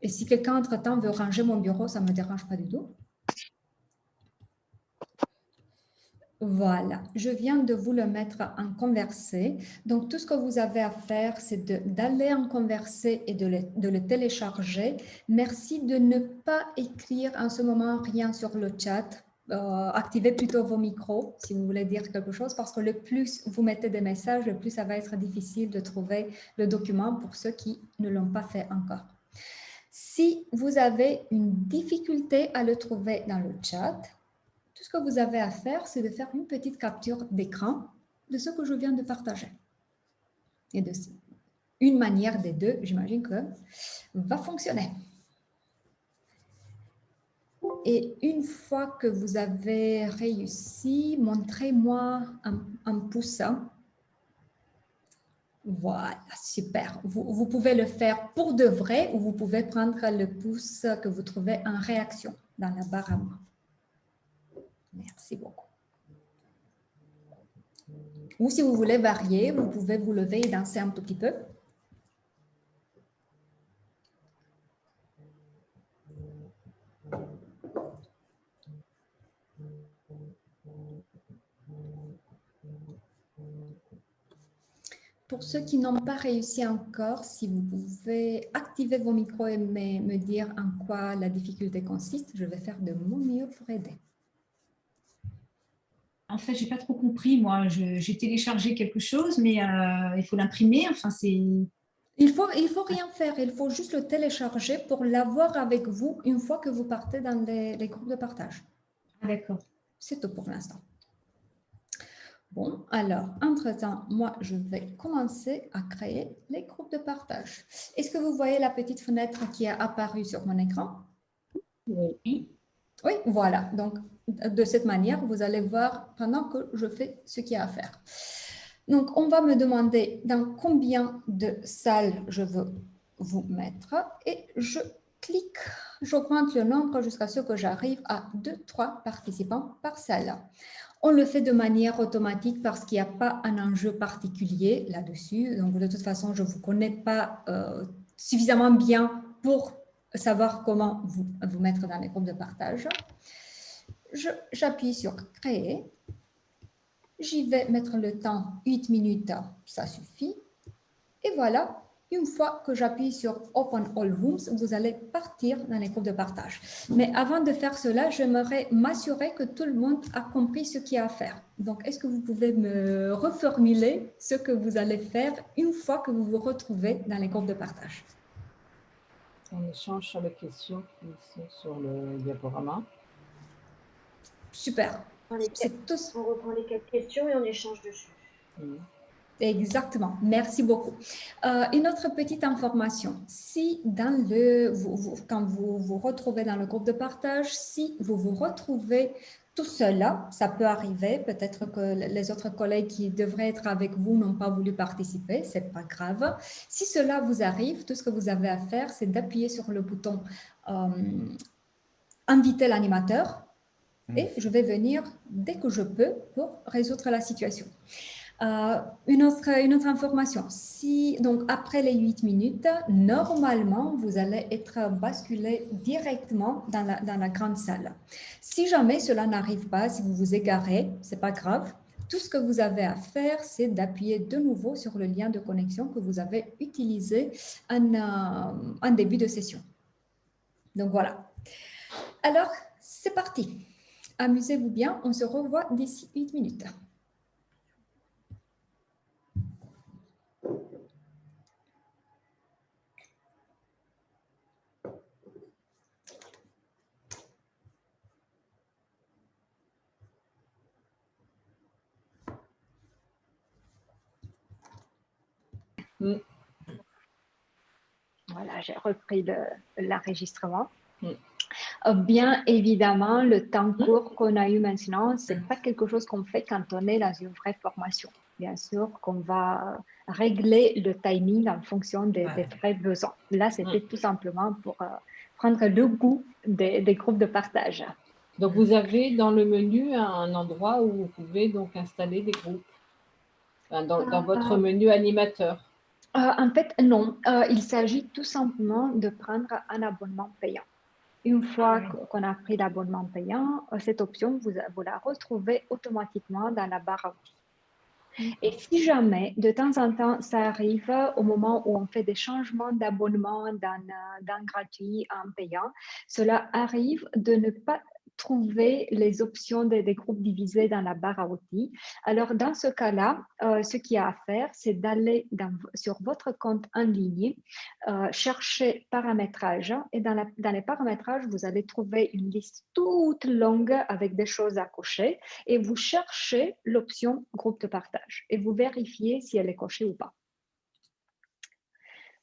Et si quelqu'un entre-temps veut ranger mon bureau, ça ne me dérange pas du tout. Voilà, je viens de vous le mettre en conversé. Donc, tout ce que vous avez à faire, c'est d'aller en conversé et de le télécharger. Merci de ne pas écrire en ce moment rien sur le chat. Activez plutôt vos micros si vous voulez dire quelque chose, parce que le plus vous mettez des messages, le plus ça va être difficile de trouver le document pour ceux qui ne l'ont pas fait encore. Si vous avez une difficulté à le trouver dans le chat, tout ce que vous avez à faire, c'est de faire une petite capture d'écran de ce que je viens de partager. Et une manière des deux, j'imagine que va fonctionner. Et une fois que vous avez réussi, montrez-moi un pouce. Voilà, super. Vous pouvez le faire pour de vrai ou vous pouvez prendre le pouce que vous trouvez en réaction dans la barre à moi. Merci beaucoup. Ou si vous voulez varier, vous pouvez vous lever et danser un tout petit peu. Pour ceux qui n'ont pas réussi encore, si vous pouvez activer vos micros et me dire en quoi la difficulté consiste, je vais faire de mon mieux pour aider. En fait, je n'ai pas trop compris. Moi, j'ai téléchargé quelque chose, mais il faut l'imprimer. Enfin, c'est... Il faut rien faire. Il faut juste le télécharger pour l'avoir avec vous une fois que vous partez dans les groupes de partage. D'accord. C'est tout pour l'instant. Bon, alors, entre-temps, moi, je vais commencer à créer les groupes de partage. Est-ce que vous voyez la petite fenêtre qui est apparue sur mon écran? Oui. Oui, voilà. Donc, de cette manière, vous allez voir pendant que je fais ce qu'il y a à faire. Donc, on va me demander dans combien de salles je veux vous mettre et je clique, j'augmente le nombre jusqu'à ce que j'arrive à 2-3 participants par salle. On le fait de manière automatique parce qu'il n'y a pas un enjeu particulier là-dessus. Donc, de toute façon, je ne vous connais pas suffisamment bien pour savoir comment vous mettre dans les groupes de partage. j'appuie sur créer. J'y vais mettre le temps 8 minutes, ça suffit. Et voilà, une fois que j'appuie sur Open All Rooms, vous allez partir dans les groupes de partage. Mais avant de faire cela, j'aimerais m'assurer que tout le monde a compris ce qu'il y a à faire. Donc, est-ce que vous pouvez me reformuler ce que vous allez faire une fois que vous vous retrouvez dans les groupes de partage? On échange sur les questions qui sont sur le diaporama. Super. On reprend les 4 questions et on échange dessus. Exactement, merci beaucoup. Une autre petite information, si quand vous vous retrouvez dans le groupe de partage, si vous vous retrouvez tout seul là, ça peut arriver, peut-être que les autres collègues qui devraient être avec vous n'ont pas voulu participer, c'est pas grave. Si cela vous arrive, tout ce que vous avez à faire, c'est d'appuyer sur le bouton inviter l'animateur et je vais venir dès que je peux pour résoudre la situation. Une autre information, donc après les 8 minutes, normalement, vous allez être basculé directement dans la grande salle. Si jamais cela n'arrive pas, si vous vous égarez, ce n'est pas grave. Tout ce que vous avez à faire, c'est d'appuyer de nouveau sur le lien de connexion que vous avez utilisé en début de session. Donc voilà. Alors, c'est parti. Amusez-vous bien, on se revoit d'ici 8 minutes. Voilà, j'ai repris l'enregistrement. Bien évidemment, le temps court qu'on a eu maintenant, ce n'est pas quelque chose qu'on fait quand on est dans une vraie formation. Bien sûr qu'on va régler le timing en fonction des vrais besoins. Là, c'était tout simplement pour prendre le goût des groupes de partage. Donc, vous avez dans le menu un endroit où vous pouvez donc installer des groupes, dans votre menu animateur. En fait, non. Il s'agit tout simplement de prendre un abonnement payant. Une fois qu'on a pris l'abonnement payant, cette option, vous la retrouvez automatiquement dans la barre à outils. Et si jamais, de temps en temps, ça arrive au moment où on fait des changements d'abonnement d'un gratuit en payant, cela arrive de ne pas trouver les options des groupes divisés dans la barre à outils. Alors, dans ce cas-là, ce qu'il y a à faire, c'est d'aller sur votre compte en ligne, chercher paramétrage, et dans les paramétrages, vous allez trouver une liste toute longue avec des choses à cocher, et vous cherchez l'option groupe de partage, et vous vérifiez si elle est cochée ou pas.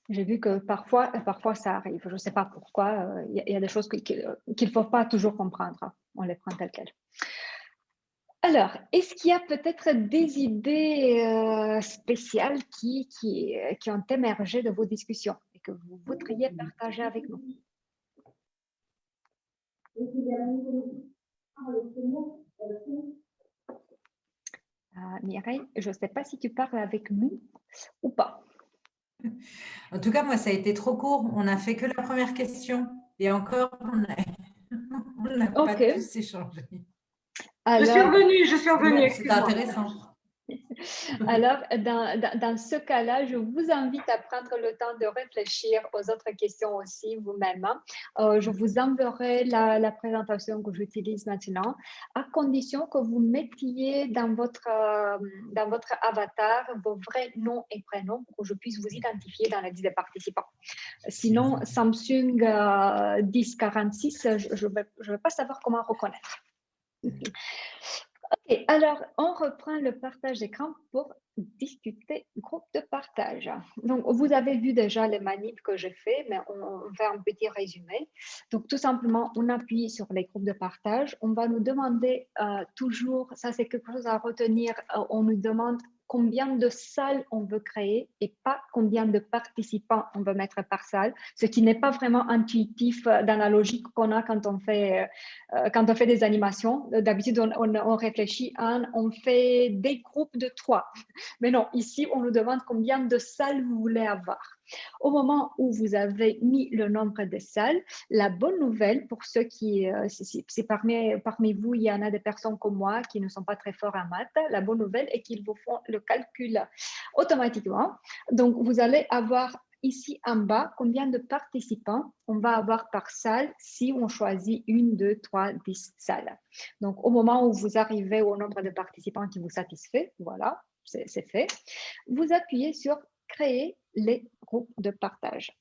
J'ai vu que parfois ça arrive. Je ne sais pas pourquoi. Il y a des choses qu'il ne faut pas toujours comprendre. On les prend telles quelles. Alors, est-ce qu'il y a peut-être des idées spéciales qui ont émergé de vos discussions et que vous voudriez partager avec nous? Mireille, je ne sais pas si tu parles avec nous ou pas. En tout cas, moi, ça a été trop court. On n'a fait que la première question. Et encore, on n'a pas tous échangé. Alors, je suis revenue. C'était intéressant. Alors, dans ce cas-là, je vous invite à prendre le temps de réfléchir aux autres questions aussi vous-même. Je vous enverrai la présentation que j'utilise maintenant, à condition que vous mettiez dans votre avatar vos vrais noms et prénoms pour que je puisse vous identifier dans la liste des participants. Sinon, Samsung 1046, je ne vais pas savoir comment reconnaître. Ok, alors on reprend le partage d'écran pour discuter groupe de partage. Donc, vous avez vu déjà les manips que j'ai fait, mais on fait un petit résumé. Donc, tout simplement, on appuie sur les groupes de partage. On va nous demander toujours, ça c'est quelque chose à retenir, on nous demande combien de salles on veut créer et pas combien de participants on veut mettre par salle, ce qui n'est pas vraiment intuitif dans la logique qu'on a quand on fait des animations. D'habitude, on réfléchit on fait des groupes de 3. Mais non, ici, on nous demande combien de salles vous voulez avoir. Au moment où vous avez mis le nombre de salles, la bonne nouvelle pour ceux qui, si parmi vous, il y en a des personnes comme moi qui ne sont pas très forts en maths, la bonne nouvelle est qu'ils vous font le calcul automatiquement. Donc, vous allez avoir ici en bas combien de participants on va avoir par salle si on choisit 1, 2, 3, 10 salles. Donc, au moment où vous arrivez au nombre de participants qui vous satisfait, voilà, c'est fait, vous appuyez sur « Créer les groupes de partage ».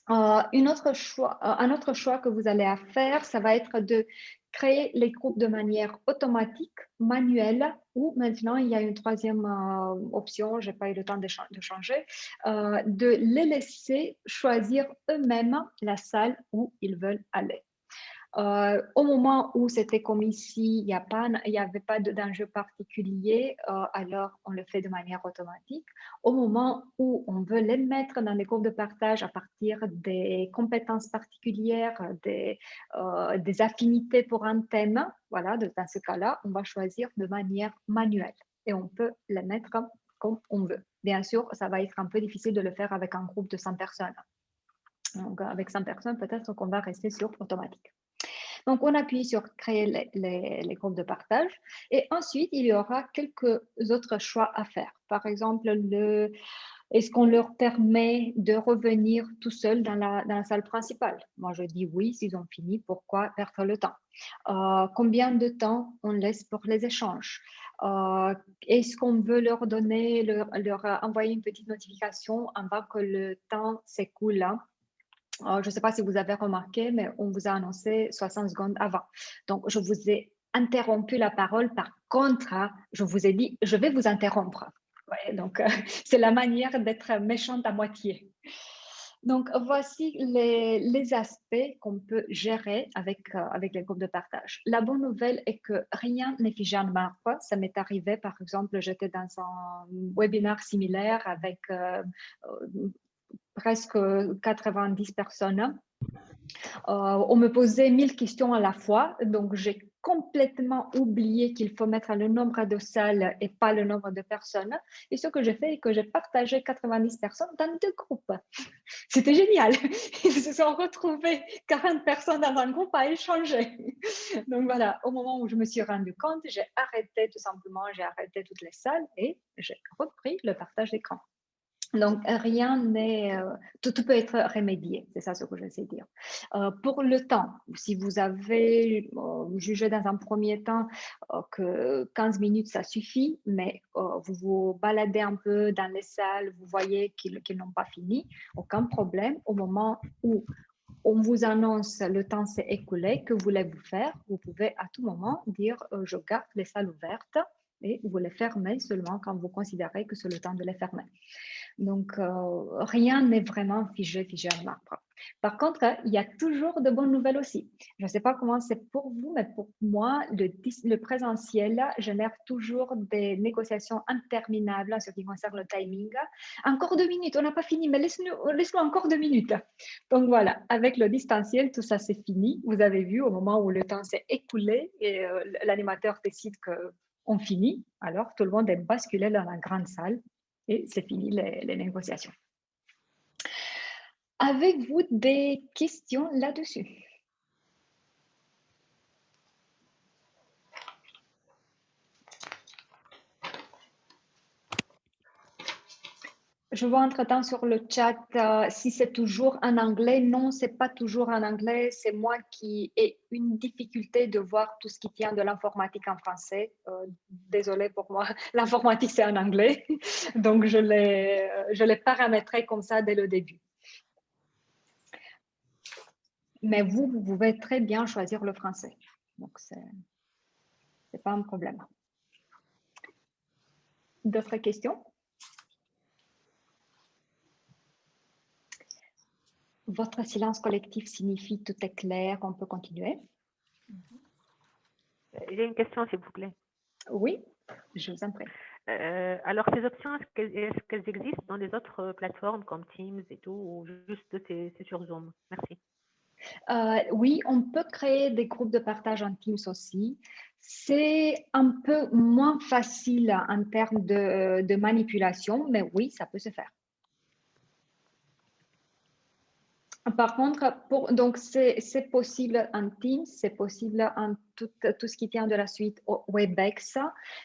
Un autre choix que vous allez faire, ça va être de créer les groupes de manière automatique, manuelle, ou maintenant il y a une troisième option, je n'ai pas eu le temps de changer, de les laisser choisir eux-mêmes la salle où ils veulent aller. Au moment où c'était comme ici, il n'y avait pas d'enjeu particulier, alors on le fait de manière automatique. Au moment où on veut les mettre dans des groupes de partage à partir des compétences particulières, des affinités pour un thème, voilà, dans ce cas-là, on va choisir de manière manuelle et on peut les mettre comme on veut. Bien sûr, ça va être un peu difficile de le faire avec un groupe de 100 personnes. Donc, avec 100 personnes, peut-être qu'on va rester sur automatique. Donc, on appuie sur « Créer les groupes de partage » et ensuite, il y aura quelques autres choix à faire. Par exemple, est-ce qu'on leur permet de revenir tout seul dans la salle principale? Moi, je dis oui, s'ils ont fini, pourquoi perdre le temps? Combien de temps on laisse pour les échanges? Est-ce qu'on veut leur donner, leur envoyer une petite notification avant que le temps s'écoule là? Je ne sais pas si vous avez remarqué, mais on vous a annoncé 60 secondes avant. Donc, je vous ai interrompu la parole. Par contre, je vous ai dit, je vais vous interrompre. Ouais, donc, c'est la manière d'être méchante à moitié. Donc, voici les aspects qu'on peut gérer avec les groupes de partage. La bonne nouvelle est que rien n'est figé en marbre. Ça m'est arrivé, par exemple, j'étais dans un webinaire similaire avec presque 90 personnes. On me posait 1000 questions à la fois, donc j'ai complètement oublié qu'il faut mettre le nombre de salles et pas le nombre de personnes. Et ce que j'ai fait est que j'ai partagé 90 personnes dans 2 groupes. C'était génial. Ils se sont retrouvés 40 personnes dans un groupe à échanger. Donc voilà, au moment où je me suis rendu compte, j'ai arrêté tout simplement, j'ai arrêté toutes les salles et j'ai repris le partage d'écran. Donc, rien n'est, tout peut être remédié, c'est ça ce que j'essaie de dire. Pour le temps, si vous avez jugé dans un premier temps que 15 minutes, ça suffit, mais vous vous baladez un peu dans les salles, vous voyez qu'ils n'ont pas fini, aucun problème. Au moment où on vous annonce le temps s'est écoulé, que voulez-vous faire? Vous pouvez à tout moment dire je garde les salles ouvertes et vous les fermez seulement quand vous considérez que c'est le temps de les fermer. Donc, rien n'est vraiment figé en marbre. Par contre, il y a toujours de bonnes nouvelles aussi. Je ne sais pas comment c'est pour vous, mais pour moi, le présentiel génère toujours des négociations interminables en ce qui concerne le timing. Encore 2 minutes, on n'a pas fini, mais laisse-nous encore 2 minutes. Donc voilà, avec le distanciel, tout ça c'est fini. Vous avez vu au moment où le temps s'est écoulé et l'animateur décide qu'on finit, alors tout le monde est basculé dans la grande salle. Et c'est fini les négociations. Avez-vous des questions là-dessus? Je vois entre-temps sur le chat si c'est toujours en anglais. Non, ce n'est pas toujours en anglais. C'est moi qui ai une difficulté de voir tout ce qui tient de l'informatique en français. Désolée pour moi, l'informatique, c'est en anglais. Donc, je l'ai paramétré comme ça dès le début. Mais vous pouvez très bien choisir le français. Donc, ce n'est pas un problème. D'autres questions? Votre silence collectif signifie tout est clair, on peut continuer. J'ai une question, s'il vous plaît. Oui, je vous en prie. Alors, ces options, est-ce qu'elles existent dans les autres plateformes comme Teams et tout, ou juste c'est sur Zoom? Merci. Oui, on peut créer des groupes de partage en Teams aussi. C'est un peu moins facile en termes de manipulation, mais oui, ça peut se faire. Par contre, donc c'est possible en Teams, c'est possible en tout ce qui tient de la suite Webex.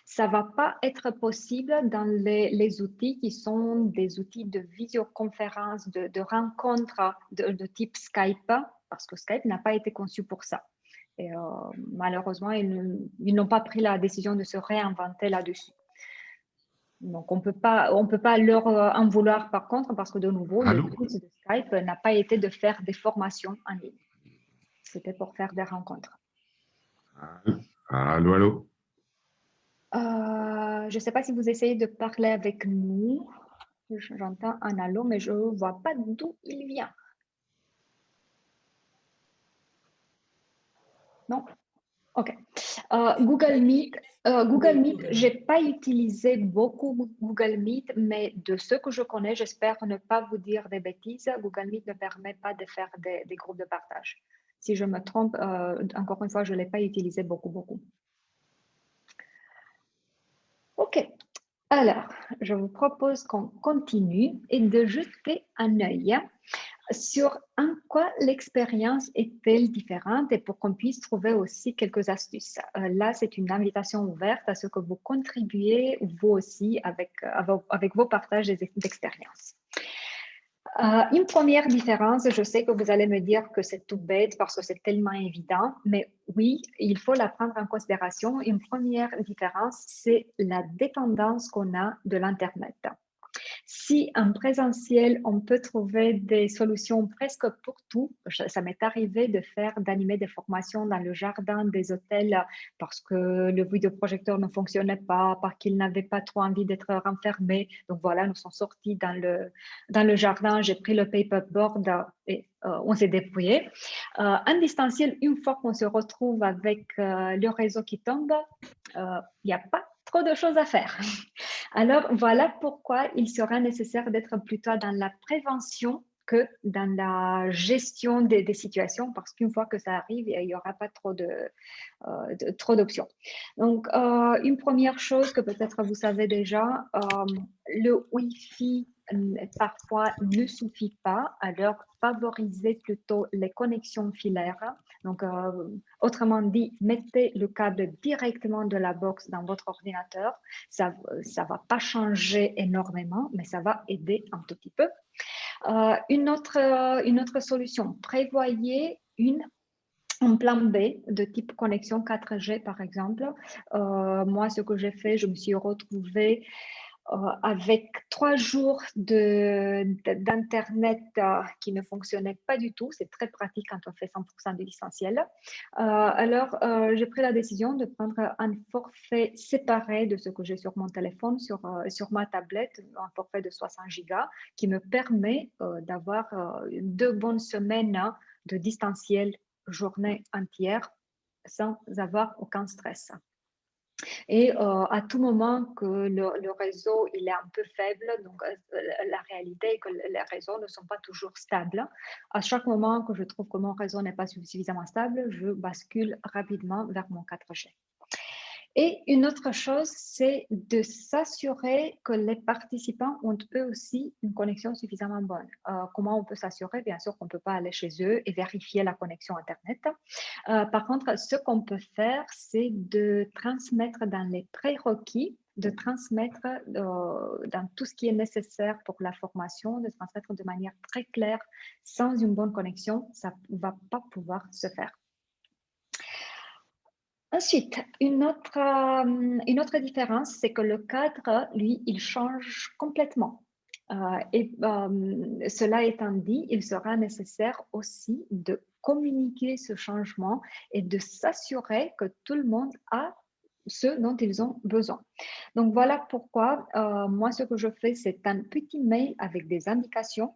Ça ne va pas être possible dans les outils qui sont des outils de visioconférence, de rencontres de type Skype, parce que Skype n'a pas été conçu pour ça. Et malheureusement, ils n'ont pas pris la décision de se réinventer là-dessus. Donc, on ne peut pas leur en vouloir par contre, parce que de nouveau, le but de Skype n'a pas été de faire des formations en ligne. C'était pour faire des rencontres. Allô. Je ne sais pas si vous essayez de parler avec nous. J'entends un allô, mais je ne vois pas d'où il vient. Non? OK. Google Meet, je n'ai pas utilisé beaucoup Google Meet, mais de ce que je connais, j'espère ne pas vous dire des bêtises, Google Meet ne permet pas de faire des groupes de partage. Si je me trompe, encore une fois, je ne l'ai pas utilisé beaucoup. OK. Alors, je vous propose qu'on continue et de jeter un œil sur en quoi l'expérience est-elle différente et pour qu'on puisse trouver aussi quelques astuces. Là, c'est une invitation ouverte à ce que vous contribuez vous aussi avec vos partages d'expérience. Une première différence, je sais que vous allez me dire que c'est tout bête parce que c'est tellement évident, mais oui, il faut la prendre en considération. Une première différence, c'est la dépendance qu'on a de l'Internet. Si en présentiel, on peut trouver des solutions presque pour tout, ça m'est arrivé d'animer des formations dans le jardin des hôtels parce que le vidéoprojecteur ne fonctionnait pas, parce qu'ils n'avaient pas trop envie d'être renfermés. Donc voilà, nous sommes sortis dans le jardin, j'ai pris le paperboard et on s'est débrouillé. En distanciel, une fois qu'on se retrouve avec le réseau qui tombe, il n'y a pas trop de choses à faire. Alors, voilà pourquoi il sera nécessaire d'être plutôt dans la prévention que dans la gestion des situations, parce qu'une fois que ça arrive, il n'y aura pas trop d'options. Donc, une première chose que peut-être vous savez déjà, le Wi-Fi parfois ne suffit pas, alors favorisez plutôt les connexions filaires. Donc, autrement dit, mettez le câble directement de la box dans votre ordinateur. Ça ne va pas changer énormément, mais ça va aider un tout petit peu. Une autre solution, prévoyez un plan B de type connexion 4G, par exemple. Moi, ce que j'ai fait, je me suis retrouvée avec 3 jours d'Internet qui ne fonctionnait pas du tout. C'est très pratique quand on fait 100% de distanciel. Alors, j'ai pris la décision de prendre un forfait séparé de ce que j'ai sur mon téléphone, sur ma tablette, un forfait de 60 gigas qui me permet d'avoir 2 bonnes semaines de distanciel, journée entière, sans avoir aucun stress. Et à tout moment que le réseau il est un peu faible, donc la réalité est que les réseaux ne sont pas toujours stables. À chaque moment que je trouve que mon réseau n'est pas suffisamment stable, je bascule rapidement vers mon 4G. Et une autre chose, c'est de s'assurer que les participants ont eux aussi une connexion suffisamment bonne. Comment on peut s'assurer? Bien sûr qu'on ne peut pas aller chez eux et vérifier la connexion Internet. Par contre, ce qu'on peut faire, c'est de transmettre dans les prérequis, de transmettre dans tout ce qui est nécessaire pour la formation, de transmettre de manière très claire. Sans une bonne connexion, ça ne va pas pouvoir se faire. Ensuite, une autre différence, c'est que le cadre, lui, il change complètement. Cela étant dit, il sera nécessaire aussi de communiquer ce changement et de s'assurer que tout le monde a ce dont ils ont besoin. Donc, voilà pourquoi moi, ce que je fais, c'est un petit mail avec des indications.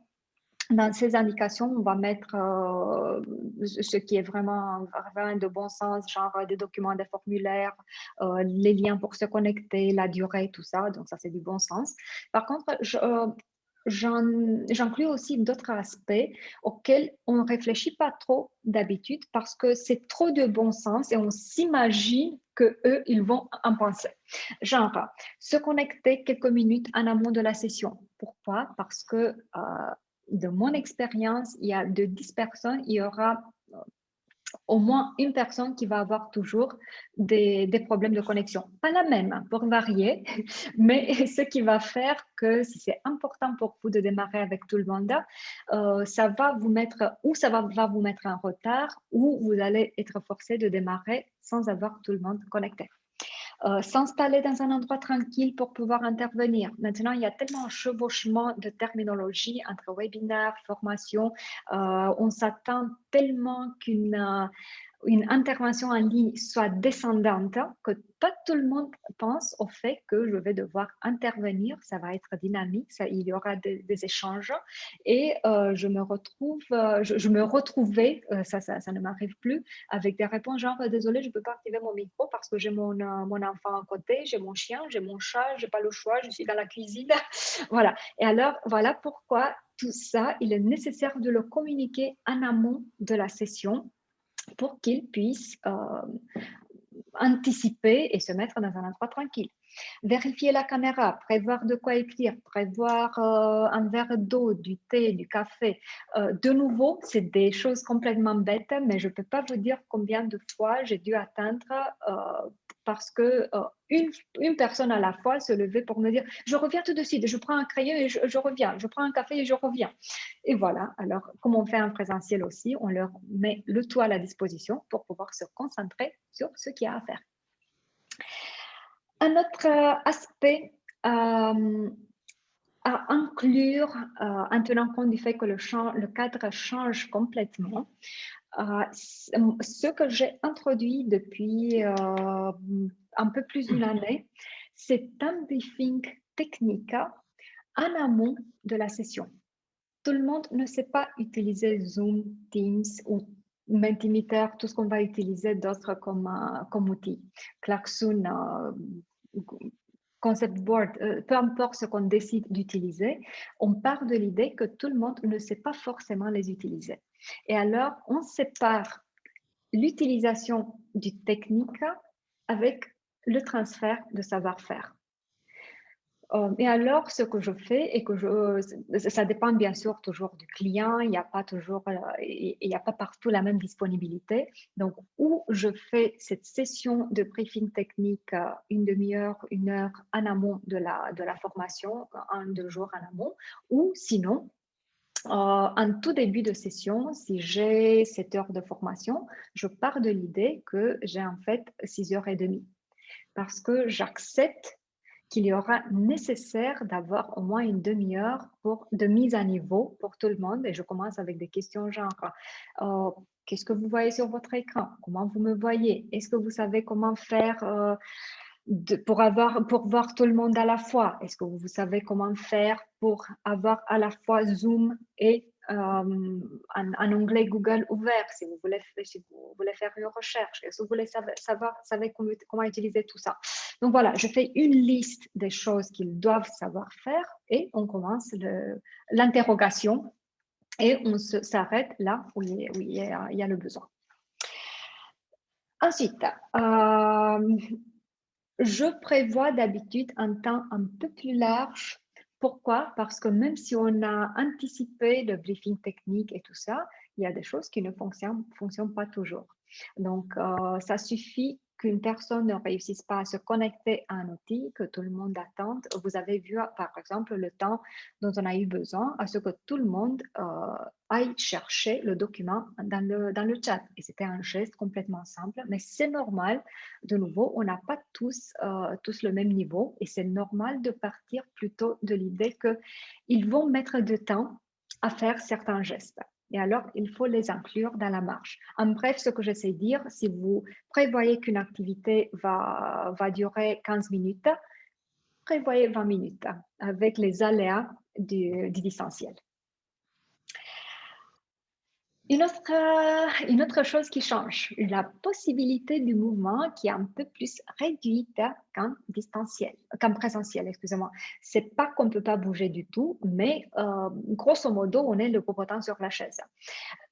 Dans ces indications, on va mettre ce qui est vraiment de bon sens, genre des documents, des formulaires, les liens pour se connecter, la durée, tout ça. Donc, ça, c'est du bon sens. Par contre, j'inclus aussi d'autres aspects auxquels on ne réfléchit pas trop d'habitude parce que c'est trop de bon sens et on s'imagine qu'eux, ils vont en penser. Genre, se connecter quelques minutes en amont de la session. Pourquoi? Parce que de mon expérience, il y a de 10 personnes, il y aura au moins une personne qui va avoir toujours des problèmes de connexion. Pas la même, pour varier, mais ce qui va faire que si c'est important pour vous de démarrer avec tout le monde, ça va vous mettre, ou ça va vous mettre en retard, ou vous allez être forcé de démarrer sans avoir tout le monde connecté. S'installer dans un endroit tranquille pour pouvoir intervenir. Maintenant, il y a tellement un chevauchement de terminologie entre webinaire, formation. On s'attend tellement qu'une intervention en ligne soit descendante que pas tout le monde pense au fait que je vais devoir intervenir. Ça va être dynamique, il y aura des échanges. Et je me retrouvais, ça ne m'arrive plus, avec des réponses genre « Désolée, je ne peux pas activer mon micro parce que j'ai mon enfant à côté, j'ai mon chien, j'ai mon chat, je n'ai pas le choix, je suis dans la cuisine. » Voilà. Et alors, voilà pourquoi tout ça, il est nécessaire de le communiquer en amont de la session pour qu'ils puissent anticiper et se mettre dans un endroit tranquille. Vérifier la caméra, prévoir de quoi écrire, prévoir un verre d'eau, du thé, du café. De nouveau, c'est des choses complètement bêtes, mais je ne peux pas vous dire combien de fois j'ai dû attendre parce que une personne à la fois se levait pour me dire « Je reviens tout de suite, je prends un crayon et je reviens, je prends un café et je reviens. » Et voilà, alors comme on fait en présentiel aussi, on leur met le tout à la disposition pour pouvoir se concentrer sur ce qu'il y a à faire. Un autre aspect à inclure en tenant compte du fait que le cadre change complètement, ce que j'ai introduit depuis un peu plus d'une année, c'est un briefing technique en amont de la session. Tout le monde ne sait pas utiliser Zoom, Teams ou Mentimeter, tout ce qu'on va utiliser d'autres comme outils. Klaxoon, Concept Board, peu importe ce qu'on décide d'utiliser, on part de l'idée que tout le monde ne sait pas forcément les utiliser. Et alors, on sépare l'utilisation du technique avec le transfert de savoir-faire. Et alors, ce que je fais, et que ça dépend bien sûr toujours du client, il n'y a pas toujours, il n'y a pas partout la même disponibilité. Donc, où je fais cette session de briefing technique une demi-heure, une heure en amont de la formation, 1-2 jours en amont, ou sinon, en tout début de session, si j'ai 7 heures de formation, je pars de l'idée que j'ai en fait 6h30 parce que j'accepte qu'il y aura nécessaire d'avoir au moins une demi-heure de mise à niveau pour tout le monde. Et je commence avec des questions genre qu'est-ce que vous voyez sur votre écran? Comment vous me voyez? Est-ce que vous savez comment faire pour voir tout le monde à la fois? Est-ce que vous savez comment faire pour avoir à la fois Zoom et un onglet Google ouvert si vous voulez faire une recherche? Est-ce que vous voulez savez comment utiliser tout ça? Donc voilà, je fais une liste des choses qu'ils doivent savoir faire et on commence l'interrogation et on s'arrête là où il y a le besoin. Ensuite, je prévois d'habitude un temps un peu plus large. Pourquoi? Parce que même si on a anticipé le briefing technique et tout ça, il y a des choses qui ne fonctionnent pas toujours. Donc, ça suffit qu'une personne ne réussisse pas à se connecter à un outil, que tout le monde attende. Vous avez vu, par exemple, le temps dont on a eu besoin à ce que tout le monde aille chercher le document dans le chat. Et c'était un geste complètement simple, mais c'est normal. De nouveau, on n'a pas tous le même niveau et c'est normal de partir plutôt de l'idée qu'ils vont mettre du temps à faire certains gestes. Et alors, il faut les inclure dans la marche. En bref, ce que j'essaie de dire, si vous prévoyez qu'une activité va durer 15 minutes, prévoyez 20 minutes avec les aléas du distanciel. Une autre chose qui change, la possibilité du mouvement qui est un peu plus réduite qu'en présentiel, excusez-moi. C'est pas qu'on ne peut pas bouger du tout, mais grosso modo, on est le popotin sur la chaise.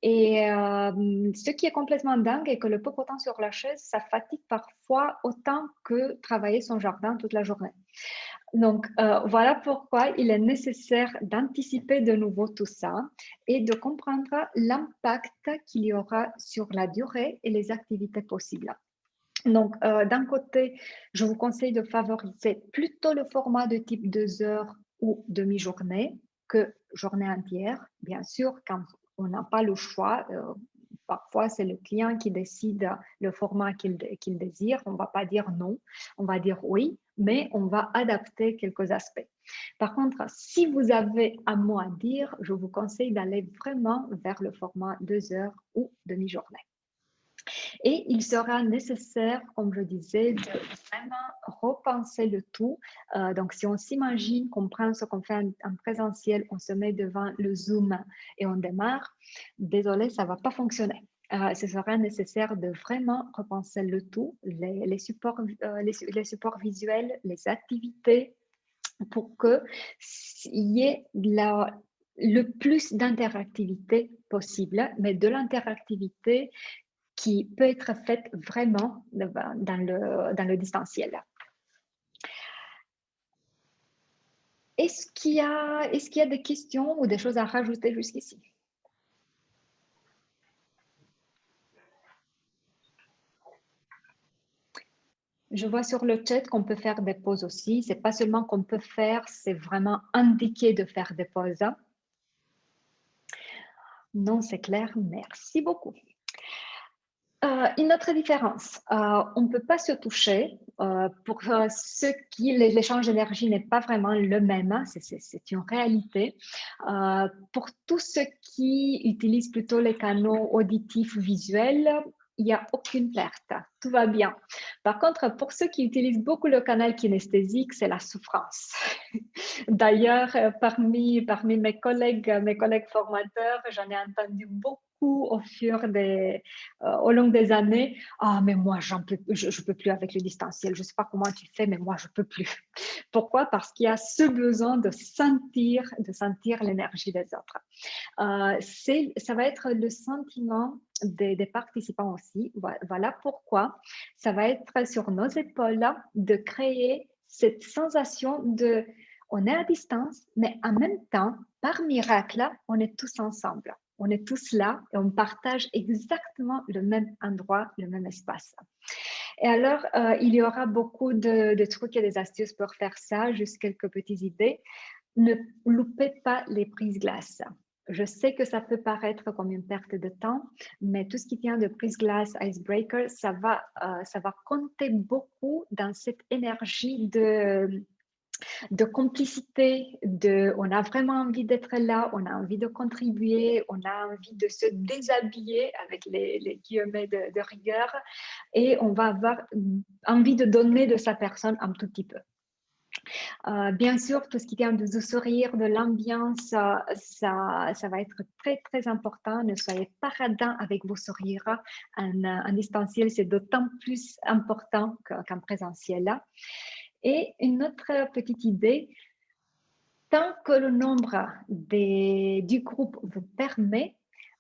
Et ce qui est complètement dingue est que le popotin sur la chaise, ça fatigue parfois autant que travailler son jardin toute la journée. Donc, voilà pourquoi il est nécessaire d'anticiper de nouveau tout ça et de comprendre l'impact qu'il y aura sur la durée et les activités possibles. Donc, d'un côté, je vous conseille de favoriser plutôt le format de type 2 heures ou demi-journée que journée entière. Bien sûr, quand on n'a pas le choix, parfois c'est le client qui décide le format qu'il désire. On ne va pas dire non, on va dire oui, mais on va adapter quelques aspects. Par contre, si vous avez un mot à dire, je vous conseille d'aller vraiment vers le format 2 heures ou demi-journée. Et il sera nécessaire, comme je disais, de vraiment repenser le tout. Donc, si on s'imagine qu'on prend ce qu'on fait en présentiel, on se met devant le Zoom et on démarre, désolé, ça ne va pas fonctionner. Ce sera nécessaire de vraiment repenser le tout, les supports visuels, les activités, pour qu'il y ait le plus d'interactivité possible, mais de l'interactivité qui peut être faite vraiment dans le distanciel. Est-ce qu'il y a des questions ou des choses à rajouter jusqu'ici? Je vois sur le chat qu'on peut faire des pauses aussi. Ce n'est pas seulement qu'on peut faire, c'est vraiment indiqué de faire des pauses. Non, c'est clair. Merci beaucoup. Une autre différence, on ne peut pas se toucher. Pour ceux qui, l'échange d'énergie n'est pas vraiment le même, c'est une réalité. Pour tous ceux qui utilisent plutôt les canaux auditifs visuels, il n'y a aucune perte, tout va bien. Par contre, pour ceux qui utilisent beaucoup le canal kinesthésique, c'est la souffrance. D'ailleurs, parmi mes collègues formateurs, j'en ai entendu beaucoup au long des années. Ah, mais moi, je ne peux plus avec le distanciel. Je ne sais pas comment tu fais, mais moi, je ne peux plus. Pourquoi? Parce qu'il y a ce besoin de sentir l'énergie des autres. Ça va être le sentiment des participants aussi. Voilà pourquoi ça va être sur nos épaules de créer cette sensation de on est à distance, mais en même temps, par miracle, on est tous ensemble. On est tous là et on partage exactement le même endroit, le même espace. Et alors, il y aura beaucoup de trucs et des astuces pour faire ça, juste quelques petites idées. Ne loupez pas les prises glace. Je sais que ça peut paraître comme une perte de temps, mais tout ce qui vient de prise glace, icebreaker, ça va compter beaucoup dans cette énergie de complicité, on a vraiment envie d'être là, on a envie de contribuer, on a envie de se déshabiller avec les guillemets de rigueur et on va avoir envie de donner de sa personne un tout petit peu. Bien sûr, tout ce qui vient du sourire, de l'ambiance, ça va être très, très important. Ne soyez pas radins avec vos sourires. En distanciel, c'est d'autant plus important qu'en présentiel. Et une autre petite idée, tant que le nombre du groupe vous permet,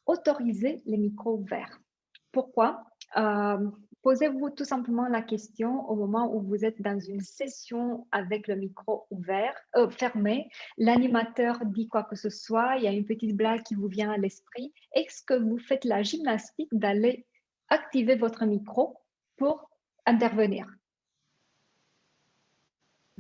autorisez les micros ouverts. Pourquoi? Posez-vous tout simplement la question au moment où vous êtes dans une session avec le micro fermé, l'animateur dit quoi que ce soit, il y a une petite blague qui vous vient à l'esprit. Est-ce que vous faites la gymnastique d'aller activer votre micro pour intervenir?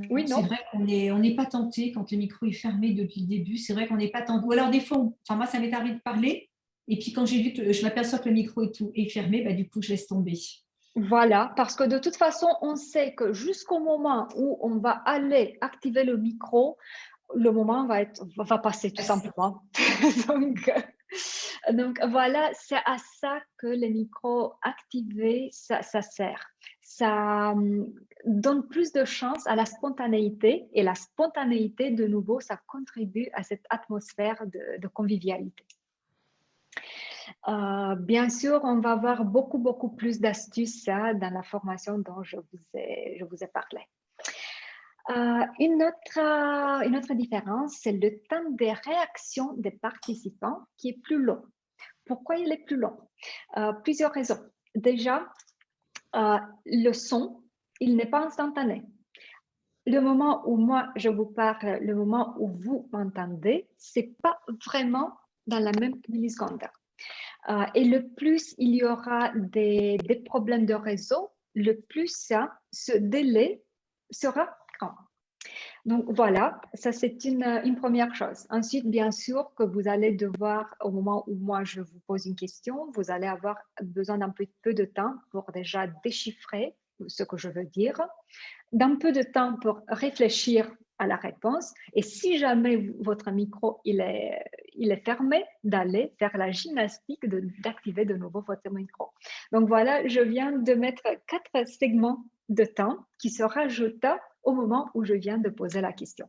Oui, c'est vrai qu'on n'est pas tenté quand le micro est fermé depuis le début. C'est vrai qu'on n'est pas tenté. Ou alors des fois, moi, ça m'est arrivé de parler. Et puis quand j'ai vu que je m'aperçois que le micro est fermé, bah, du coup, je laisse tomber. Voilà, parce que de toute façon, on sait que jusqu'au moment où on va aller activer le micro, le moment va passer tout simplement. Donc voilà, c'est à ça que les micros activés, ça sert. Ça donne plus de chance à la spontanéité et la spontanéité, de nouveau, ça contribue à cette atmosphère de convivialité. Bien sûr, on va avoir beaucoup plus d'astuces dans la formation dont je vous ai parlé. Une autre différence, c'est le temps de réaction des participants qui est plus long. Pourquoi il est plus long? Plusieurs raisons. Déjà, le son, il n'est pas instantané. le moment où moi je vous parle, le moment où vous m'entendez, c'est pas vraiment dans la même milliseconde. Et le plus il y aura des problèmes de réseau, le plus ce délai sera grand. Donc voilà, ça c'est une première chose. Ensuite, bien sûr que vous allez devoir, au moment où moi je vous pose une question, vous allez avoir besoin d'un peu de temps pour déjà déchiffrer ce que je veux dire, d'un peu de temps pour réfléchir à la réponse. Et si jamais votre micro il est fermé, d'aller faire la gymnastique d'activer de nouveau votre micro. Donc voilà, je viens de mettre 4 segments de temps qui se rajoutent au moment où je viens de poser la question.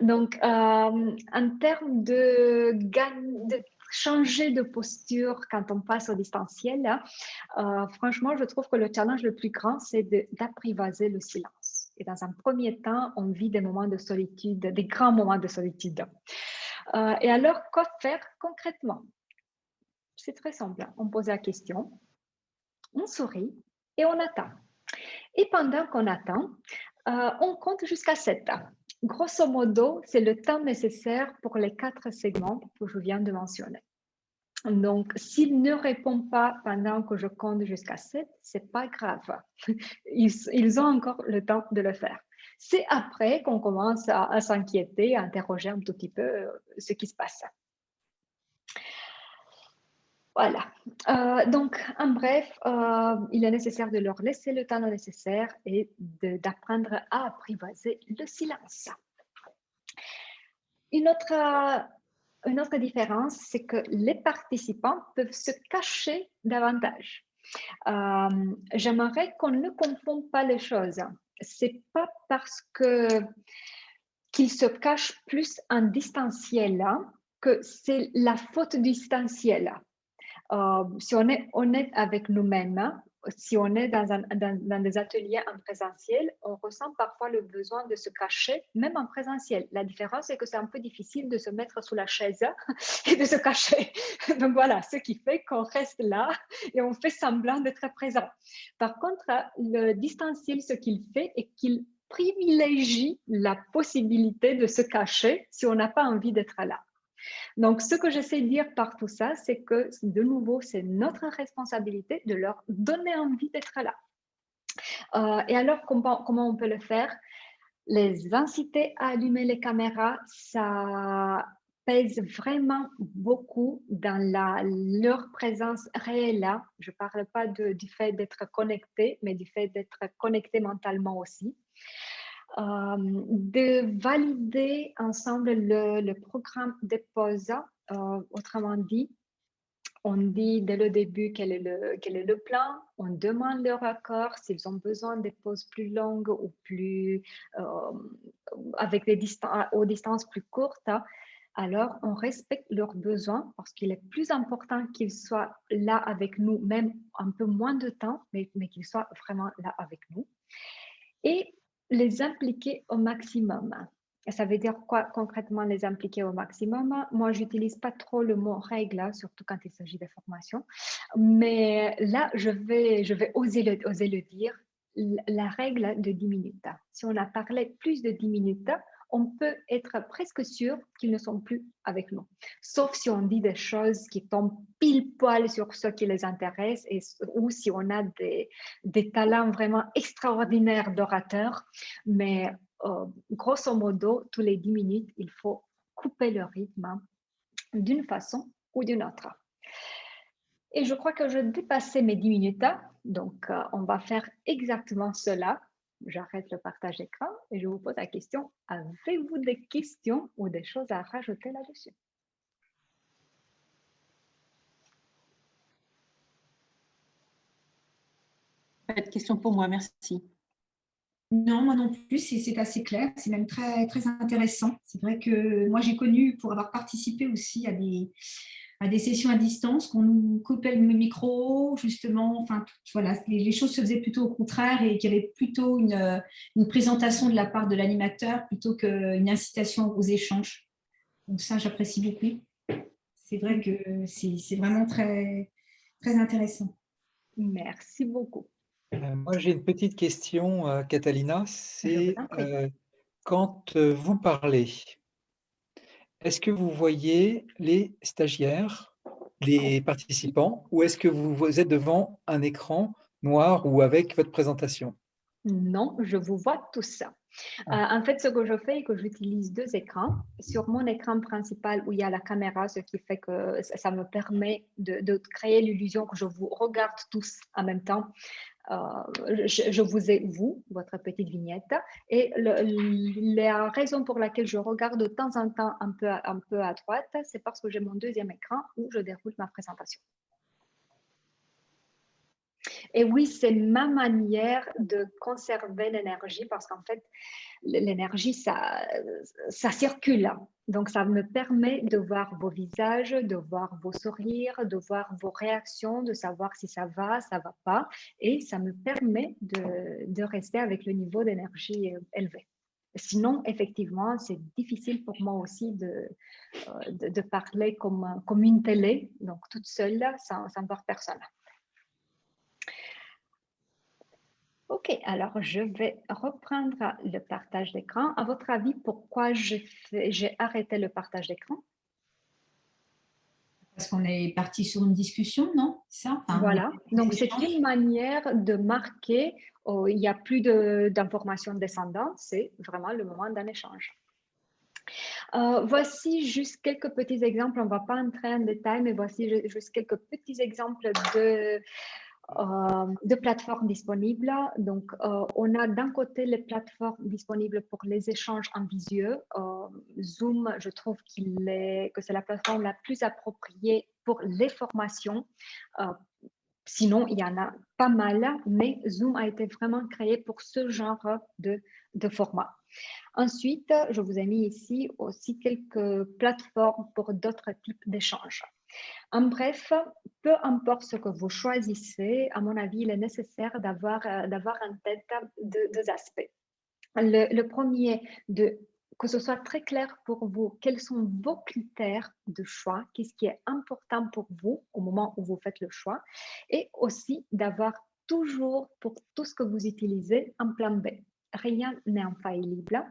Donc, en termes de changer de posture quand on passe au distanciel, franchement, je trouve que le challenge le plus grand, c'est d'apprivoiser le silence. Et dans un premier temps, on vit des moments de solitude, des grands moments de solitude. Et alors, quoi faire concrètement? C'est très simple. On pose la question, on sourit et on attend. Et pendant qu'on attend, on compte jusqu'à 7. Grosso modo, c'est le temps nécessaire pour les 4 segments que je viens de mentionner. Donc, s'il ne répond pas pendant que je compte jusqu'à 7, c'est pas grave. Ils ont encore le temps de le faire. C'est après qu'on commence à s'inquiéter, à interroger un tout petit peu ce qui se passe. Voilà. Donc, en bref, il est nécessaire de leur laisser le temps nécessaire et d'apprendre à apprivoiser le silence. Une autre différence, c'est que les participants peuvent se cacher davantage. J'aimerais qu'on ne confonde pas les choses. C'est pas parce qu'ils se cachent plus en distanciel que c'est la faute du distanciel. Si on est honnête avec nous-mêmes, si on est dans des ateliers en présentiel, on ressent parfois le besoin de se cacher, même en présentiel. La différence, c'est que c'est un peu difficile de se mettre sous la chaise et de se cacher. Donc voilà, ce qui fait qu'on reste là et on fait semblant d'être présent. Par contre, le distanciel, ce qu'il fait est qu'il privilégie la possibilité de se cacher si on n'a pas envie d'être là. Donc, ce que j'essaie de dire par tout ça, c'est que, de nouveau, c'est notre responsabilité de leur donner envie d'être là. Et alors, comment on peut le faire? Les inciter à allumer les caméras, ça pèse vraiment beaucoup dans leur présence réelle. Je ne parle pas du fait d'être connecté, mais du fait d'être connecté mentalement aussi. De valider ensemble le programme de pause. Autrement dit, on dit dès le début quel est le plan, on demande leur accord s'ils ont besoin de pauses plus longues ou plus avec aux distances plus courtes. Alors, on respecte leurs besoins parce qu'il est plus important qu'ils soient là avec nous, même un peu moins de temps, mais qu'ils soient vraiment là avec nous. Et les impliquer au maximum. Et ça veut dire quoi concrètement, les impliquer au maximum? Moi, je n'utilise pas trop le mot règle, surtout quand il s'agit de formation. Mais là, je vais oser le dire, la règle de 10 minutes. Si on a parlé plus de 10 minutes, on peut être presque sûr qu'ils ne sont plus avec nous. Sauf si on dit des choses qui tombent pile poil sur ce qui les intéresse ou si on a des talents vraiment extraordinaires d'orateurs. Mais grosso modo, tous les 10 minutes, il faut couper le rythme d'une façon ou d'une autre. Et je crois que je dépassais mes 10 minutes. Donc, on va faire exactement cela. J'arrête le partage d'écran et je vous pose la question, avez-vous des questions ou des choses à rajouter là-dessus? Pas de questions pour moi, merci. Non, moi non plus, c'est assez clair, c'est même très, très intéressant. C'est vrai que moi j'ai connu, pour avoir participé aussi à des sessions à distance, qu'on nous coupait le micro, justement, enfin, voilà, les choses se faisaient plutôt au contraire et qu'il y avait plutôt une présentation de la part de l'animateur plutôt qu'une incitation aux échanges. Donc ça, j'apprécie beaucoup. C'est vrai que c'est vraiment très, très intéressant. Merci beaucoup. Moi, j'ai une petite question, Catalina. C'est quand vous parlez, est-ce que vous voyez les stagiaires, les participants, ou est-ce que vous êtes devant un écran noir ou avec votre présentation? Non, je vous vois tous. En fait, ce que je fais est que j'utilise deux écrans. Sur mon écran principal où il y a la caméra, ce qui fait que ça me permet de créer l'illusion que je vous regarde tous en même temps. Je vous ai, vous, votre petite vignette. Et la raison pour laquelle je regarde de temps en temps un peu à droite, c'est parce que j'ai mon deuxième écran où je déroule ma présentation. Et oui, c'est ma manière de conserver l'énergie parce qu'en fait, l'énergie, ça circule. Donc, ça me permet de voir vos visages, de voir vos sourires, de voir vos réactions, de savoir si ça va pas. Et ça me permet de rester avec le niveau d'énergie élevé. Sinon, effectivement, c'est difficile pour moi aussi de parler comme une télé, donc toute seule, sans voir personne. Ok, alors je vais reprendre le partage d'écran. À votre avis, pourquoi j'ai arrêté le partage d'écran? Parce qu'on est parti sur une discussion, non? Ça, voilà, donc c'est une manière de marquer, il n'y a plus d'informations descendantes, c'est vraiment le moment d'un échange. Voici juste quelques petits exemples, on ne va pas entrer en détail, mais voici juste quelques petits exemples de plateformes disponibles. Donc, on a d'un côté les plateformes disponibles pour les échanges en visio. Zoom, je trouve que c'est la plateforme la plus appropriée pour les formations. Sinon, il y en a pas mal, mais Zoom a été vraiment créé pour ce genre de format. Ensuite, je vous ai mis ici aussi quelques plateformes pour d'autres types d'échanges. En bref, peu importe ce que vous choisissez, à mon avis, il est nécessaire d'avoir en tête deux aspects. Le premier, que ce soit très clair pour vous, quels sont vos critères de choix, qu'est-ce qui est important pour vous au moment où vous faites le choix, et aussi d'avoir toujours pour tout ce que vous utilisez un plan B. Rien n'est infaillible.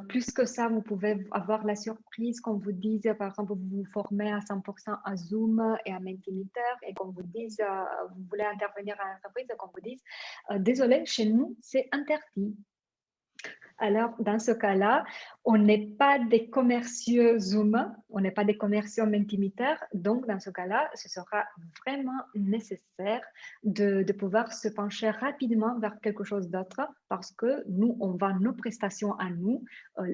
Plus que ça, vous pouvez avoir la surprise qu'on vous dise, par exemple, vous vous formez à 100% à Zoom et à Mentimeter et qu'on vous dise, vous voulez intervenir à l'entreprise et qu'on vous dise, désolé, chez nous, c'est interdit. Alors, dans ce cas-là, on n'est pas des commerciaux Zoom, on n'est pas des commerciaux Mentimeter, donc dans ce cas-là, ce sera vraiment nécessaire de pouvoir se pencher rapidement vers quelque chose d'autre parce que nous, on vend nos prestations à nous.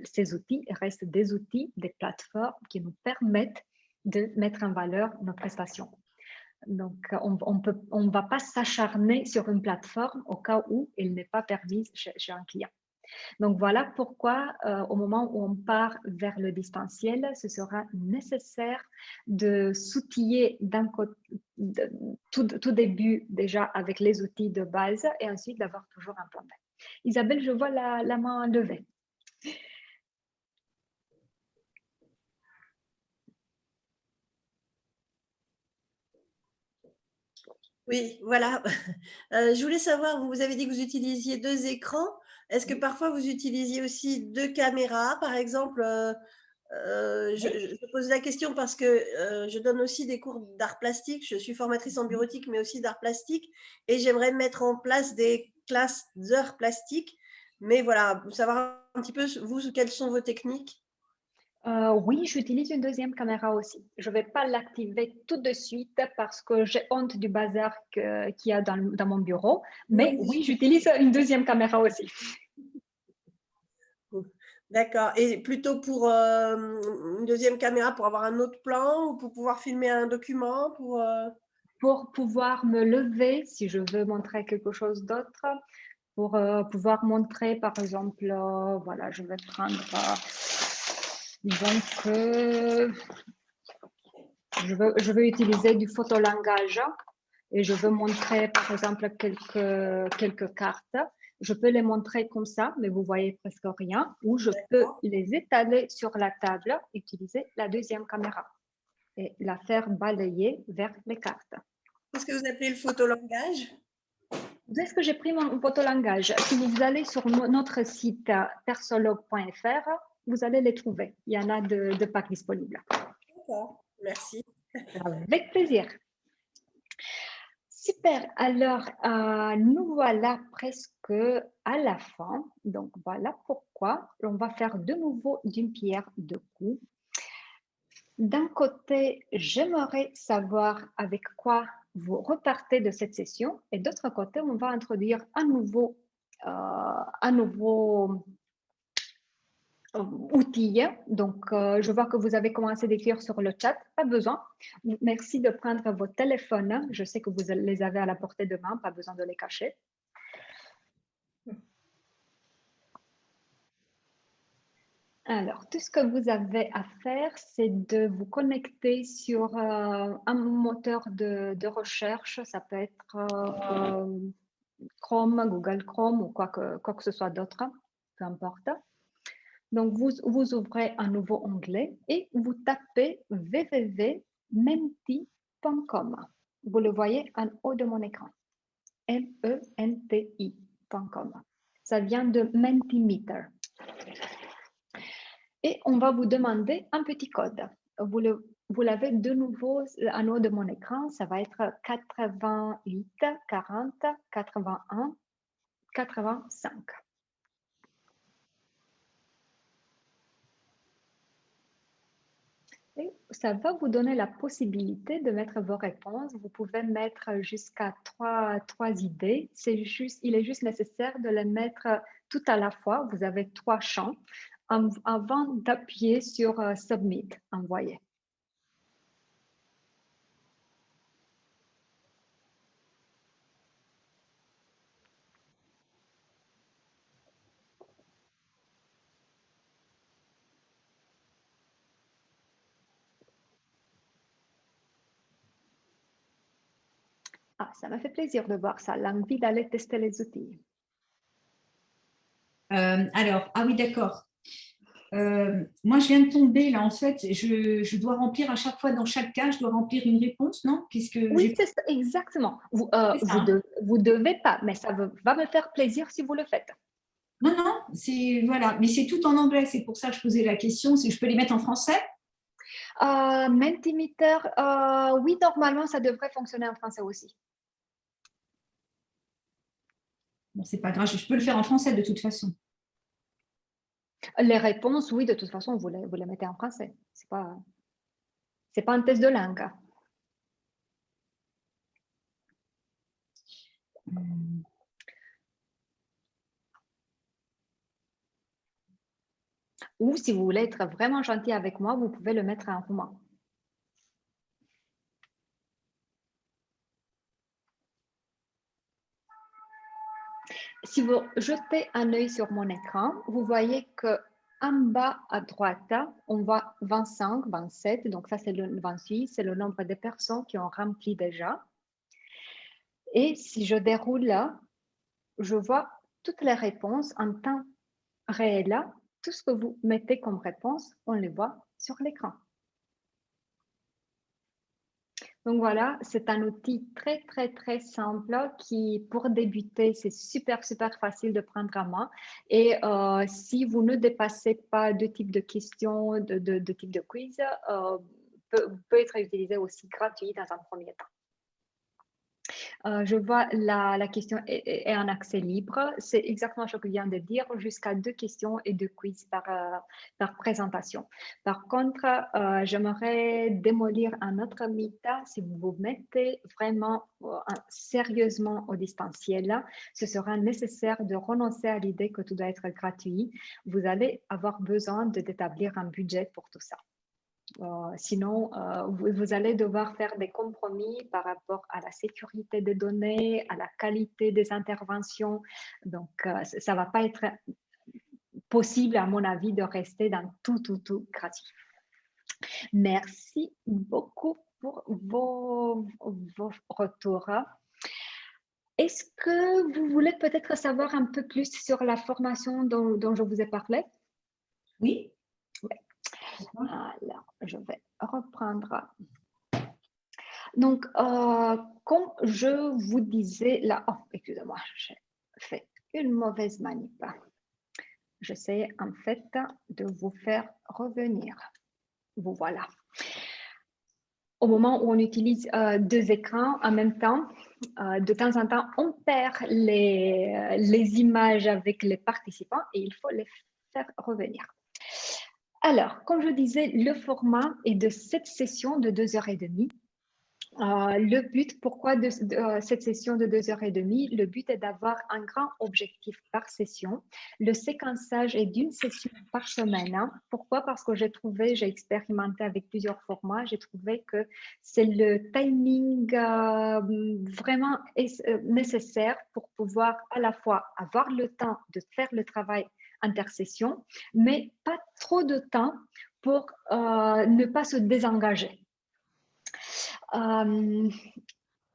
Ces outils restent des outils, des plateformes qui nous permettent de mettre en valeur nos prestations. Donc, on ne va pas s'acharner sur une plateforme au cas où elle n'est pas permise chez un client. Donc, voilà pourquoi, au moment où on part vers le distanciel, ce sera nécessaire de s'outiller tout début déjà avec les outils de base et ensuite d'avoir toujours un plan B. Isabelle, je vois la main levée. Oui, voilà. Je voulais savoir, vous avez dit que vous utilisiez deux écrans. Est-ce que parfois vous utilisiez aussi deux caméras, par exemple je pose la question parce que je donne aussi des cours d'art plastique. Je suis formatrice en bureautique, mais aussi d'art plastique. Et j'aimerais mettre en place des classes d'art plastique. Mais voilà, savoir un petit peu, vous, quelles sont vos techniques? Oui, j'utilise une deuxième caméra aussi. Je ne vais pas l'activer tout de suite parce que j'ai honte du bazar qu'il y a dans mon bureau. Mais oui, j'utilise une deuxième caméra aussi. D'accord. Et plutôt pour une deuxième caméra pour avoir un autre plan ou pour pouvoir filmer un document Pour pouvoir me lever si je veux montrer quelque chose d'autre. Pour pouvoir montrer, par exemple, voilà, je vais prendre... disons que je veux utiliser du photolangage et je veux montrer, par exemple, quelques cartes. Je peux les montrer comme ça, mais vous voyez presque rien. Ou je peux les étaler sur la table, utiliser la deuxième caméra et la faire balayer vers les cartes. Qu'est-ce que vous appelez le photolangage? est-ce que j'ai pris mon photolangage? Si vous allez sur notre site persologue.fr, vous allez les trouver. Il y en a de packs disponibles. D'accord, merci. Avec plaisir. Super. Alors, nous voilà presque à la fin. Donc, voilà pourquoi on va faire de nouveau d'une pierre deux coups. D'un côté, j'aimerais savoir avec quoi vous repartez de cette session et d'autre côté, on va introduire un nouveau outil. Donc, je vois que vous avez commencé d'écrire sur le chat, pas besoin. Merci de prendre vos téléphones. Je sais que vous les avez à la portée de main, pas besoin de les cacher. Alors, tout ce que vous avez à faire, c'est de vous connecter sur un moteur de recherche. Ça peut être Chrome, Google Chrome ou quoi que ce soit d'autre, peu importe. Donc, vous ouvrez un nouveau onglet et vous tapez www.menti.com. Vous le voyez en haut de mon écran. menti.com. Ça vient de Mentimeter. Et on va vous demander un petit code. Vous l'avez de nouveau en haut de mon écran. Ça va être 88 40 81 85. Et ça va vous donner la possibilité de mettre vos réponses. Vous pouvez mettre jusqu'à trois idées. Il est juste nécessaire de les mettre tout à la fois. Vous avez 3 champs avant d'appuyer sur Submit, envoyer. Ah, ça m'a fait plaisir de voir ça, l'envie d'aller tester les outils. Alors, ah oui, d'accord. Moi, je viens de tomber là, en fait, je dois remplir à chaque fois, dans chaque cas, je dois remplir une réponse, non? Oui, c'est ça, exactement. Vous devez pas, mais ça va me faire plaisir si vous le faites. Non, non, voilà, mais c'est tout en anglais, c'est pour ça que je posais la question, si je peux les mettre en français? Mentimeter, oui, normalement, ça devrait fonctionner en français aussi. Bon, c'est pas grave, je peux le faire en français de toute façon. Les réponses, oui, de toute façon, vous les mettez en français. C'est pas un test de langue. Ou si vous voulez être vraiment gentil avec moi, vous pouvez le mettre en roumain. Si vous jetez un œil sur mon écran, vous voyez que en bas à droite, on voit 25, 27, donc ça c'est le 28, c'est le nombre de personnes qui ont rempli déjà. Et si je déroule là, je vois toutes les réponses en temps réel. Tout ce que vous mettez comme réponse, on les voit sur l'écran. Donc voilà, c'est un outil très, très, très simple qui, pour débuter, c'est super, super facile de prendre en main. Et si vous ne dépassez pas de type de questions, de type de quiz, peut être utilisé aussi gratuit dans un premier temps. Je vois la question est en accès libre. C'est exactement ce que je viens de dire, jusqu'à 2 questions et 2 quiz par présentation. Par contre, j'aimerais démolir un autre mythe. Si vous vous mettez vraiment sérieusement au distanciel, ce sera nécessaire de renoncer à l'idée que tout doit être gratuit. Vous allez avoir besoin d'établir un budget pour tout ça. Sinon, vous allez devoir faire des compromis par rapport à la sécurité des données, à la qualité des interventions. Donc, ça ne va pas être possible, à mon avis, de rester dans tout gratuit. Merci beaucoup pour vos retours. Est-ce que vous voulez peut-être savoir un peu plus sur la formation dont je vous ai parlé? Oui. Alors, je vais reprendre. Donc, comme je vous disais là, oh, excusez-moi, j'ai fait une mauvaise manip. J'essaie en fait de vous faire revenir. Vous voilà. Au moment où on utilise deux écrans en même temps, de temps en temps, on perd les images avec les participants et il faut les faire revenir. Alors, comme je disais, le format est de cette session de 2h30. Le but, pourquoi de cette session de 2h30? Le but est d'avoir un grand objectif par session. Le séquençage est d'une session par semaine. Hein. Pourquoi? Parce que j'ai expérimenté avec plusieurs formats, j'ai trouvé que c'est le timing vraiment nécessaire pour pouvoir à la fois avoir le temps de faire le travail intersession, mais pas trop de temps pour ne pas se désengager.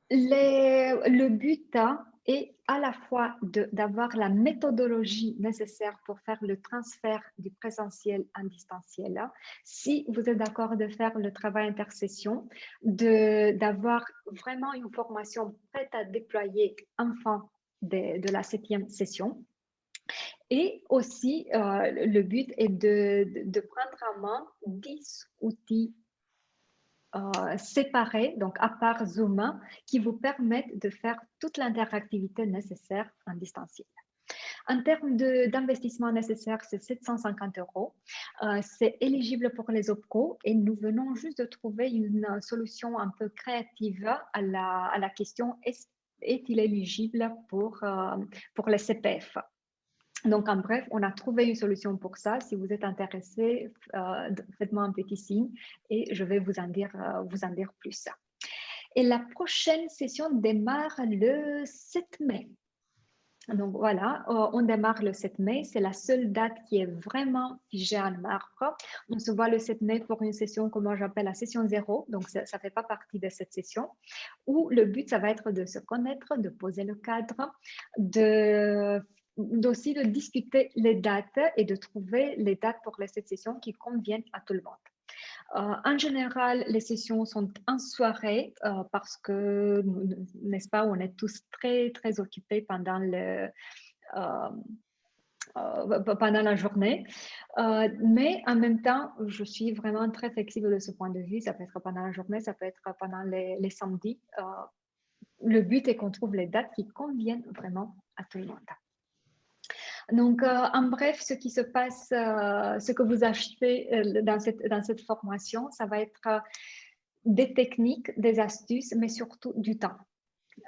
Le but est à la fois d'avoir la méthodologie nécessaire pour faire le transfert du présentiel en distanciel. Si vous êtes d'accord de faire le travail intersession, d'avoir vraiment une formation prête à déployer en fin de la 7e session. Et aussi, le but est de prendre en main 10 outils séparés, donc à part Zoom, qui vous permettent de faire toute l'interactivité nécessaire en distanciel. En termes d'investissement nécessaire, c'est 750 €. C'est éligible pour les OPCO et nous venons juste de trouver une solution un peu créative à la question est-il éligible pour les CPF? Donc, en bref, on a trouvé une solution pour ça. Si vous êtes intéressé, faites-moi un petit signe et je vais vous en dire plus. Et la prochaine session démarre le 7 mai. Donc, voilà, on démarre le 7 mai. C'est la seule date qui est vraiment figée en marbre. On se voit le 7 mai pour une session que moi j'appelle la session 0. Donc, ça ne fait pas partie de cette session. Où le but, ça va être de se connaître, de poser le cadre, aussi de discuter les dates et de trouver les dates pour cette session qui conviennent à tout le monde. En général, les sessions sont en soirée parce que, n'est-ce pas, on est tous très, très occupés pendant la journée. Mais en même temps, je suis vraiment très flexible de ce point de vue. Ça peut être pendant la journée, ça peut être pendant les samedis. Le but est qu'on trouve les dates qui conviennent vraiment à tout le monde. Donc, en bref, ce qui se passe, ce que vous achetez dans cette formation, ça va être des techniques, des astuces, mais surtout du temps.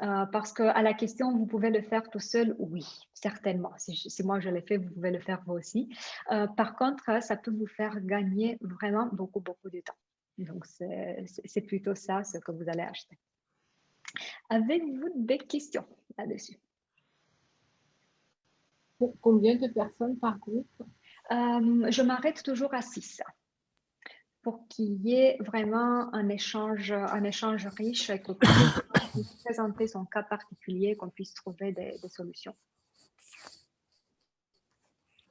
Parce qu'à la question, vous pouvez le faire tout seul, oui, certainement. Si moi je l'ai fait, vous pouvez le faire vous aussi. Par contre, ça peut vous faire gagner vraiment beaucoup, beaucoup de temps. Donc, c'est plutôt ça ce que vous allez acheter. Avez-vous des questions là-dessus? Combien de personnes par groupe? Je m'arrête toujours à 6 pour qu'il y ait vraiment un échange riche et qu'on puisse présenter son cas particulier, qu'on puisse trouver des solutions.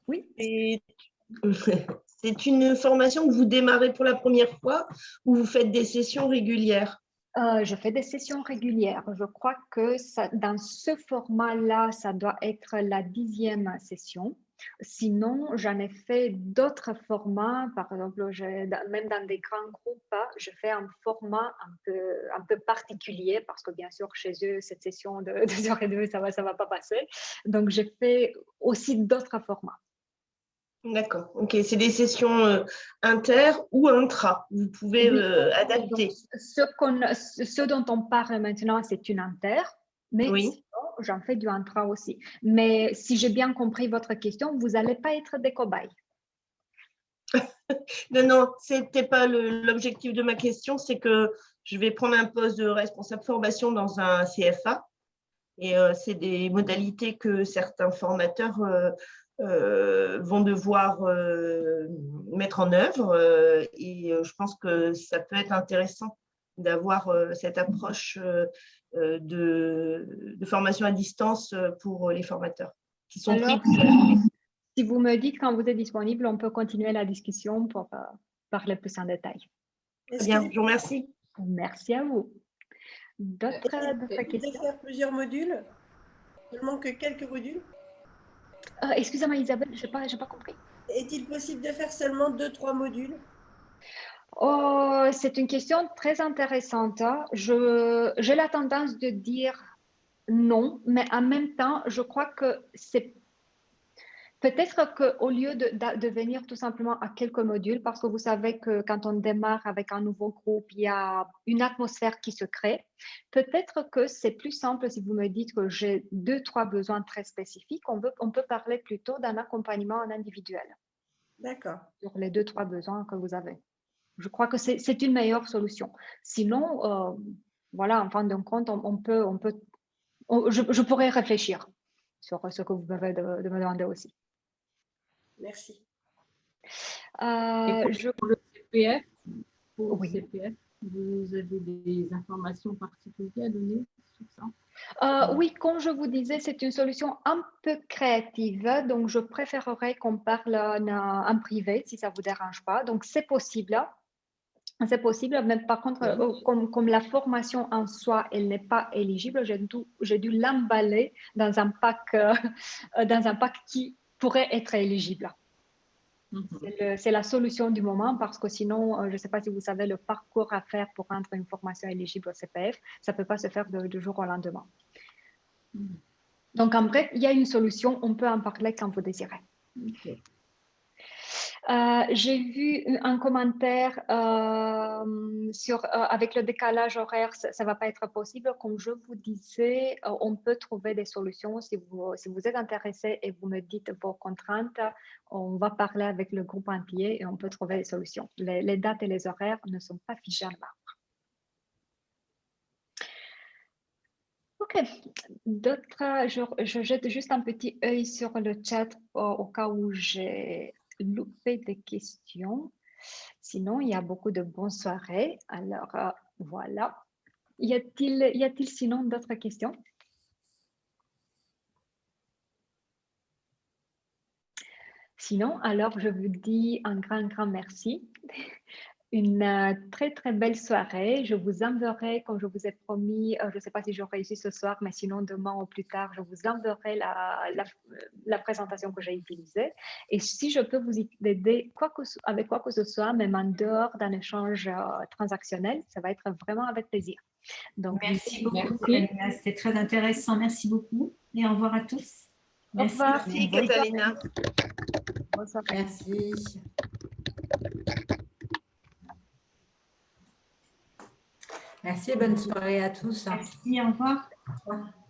Oui. C'est une formation que vous démarrez pour la première fois ou vous faites des sessions régulières? Je fais des sessions régulières. Je crois que dans ce format-là, ça doit être la 10e session. Sinon, j'en ai fait d'autres formats. Par exemple, même dans des grands groupes, je fais un format un peu particulier parce que bien sûr, chez eux, cette session de 2h30, ça va pas passer. Donc, j'ai fait aussi d'autres formats. D'accord, ok. C'est des sessions inter ou intra. Vous pouvez adapter. Ce dont on parle maintenant, c'est une inter, mais sinon, j'en fais du intra aussi. Mais si j'ai bien compris votre question, vous n'allez pas être des cobayes. Non, ce n'était pas l'objectif de ma question. C'est que je vais prendre un poste de responsable formation dans un CFA. Et c'est des modalités que certains formateurs vont devoir mettre en œuvre et je pense que ça peut être intéressant d'avoir cette approche de formation à distance pour les formateurs qui sont pris. Si vous me dites quand vous êtes disponible, on peut continuer la discussion pour parler plus en détail. Très bien, je vous remercie. Merci à vous. D'autres questions? De faire plusieurs modules? Seulement que quelques modules? Excusez-moi Isabelle, je n'ai pas compris. Est-il possible de faire seulement 2-3 modules? Oh, c'est une question très intéressante. J'ai la tendance de dire non, mais en même temps, je crois que c'est peut-être qu'au lieu de venir tout simplement à quelques modules, parce que vous savez que quand on démarre avec un nouveau groupe, il y a une atmosphère qui se crée. Peut-être que c'est plus simple si vous me dites que j'ai 2-3 besoins très spécifiques. On peut parler plutôt d'un accompagnement en individuel. D'accord. Sur les 2-3 besoins que vous avez. Je crois que c'est une meilleure solution. Sinon, voilà, en fin de compte, je pourrais réfléchir sur ce que vous m'avez de me demander aussi. Merci. Pour le CPF, oui. CPF, vous avez des informations particulières à donner sur ça? Oui, comme je vous disais, c'est une solution un peu créative, donc je préférerais qu'on parle en privé si ça ne vous dérange pas. Donc, c'est possible. C'est possible, mais par contre, comme la formation en soi, elle n'est pas éligible, j'ai dû l'emballer dans un pack qui pourrait être éligible. C'est la solution du moment parce que sinon, je ne sais pas si vous savez le parcours à faire pour rendre une formation éligible au CPF, ça ne peut pas se faire du jour au lendemain. Donc, en bref, il y a une solution, on peut en parler quand vous désirez. Okay. J'ai vu un commentaire avec le décalage horaire, ça ne va pas être possible. Comme je vous disais, on peut trouver des solutions. Si vous êtes intéressé et vous me dites vos contraintes, on va parler avec le groupe entier et on peut trouver des solutions. Les dates et les horaires ne sont pas figés en marbre. Ok, d'autres, je jette juste un petit œil sur le chat au cas où j'ai loupé des questions. Sinon, il y a beaucoup de bonnes soirées. Alors, voilà. Y a-t-il sinon d'autres questions? Sinon, alors, je vous dis un grand merci. Une très, très belle soirée. Je vous enverrai, comme je vous ai promis, je ne sais pas si j'aurai réussi ce soir, mais sinon demain ou plus tard, je vous enverrai la présentation que j'ai utilisée. Et si je peux vous aider avec quoi que ce soit, même en dehors d'un échange transactionnel, ça va être vraiment avec plaisir. Donc, merci beaucoup, Catalina. C'était très intéressant. Merci beaucoup et au revoir à tous. Merci. Au revoir. Merci, Catalina. Bonsoir. Merci. Merci et bonne soirée à tous. Merci, au revoir. Au revoir.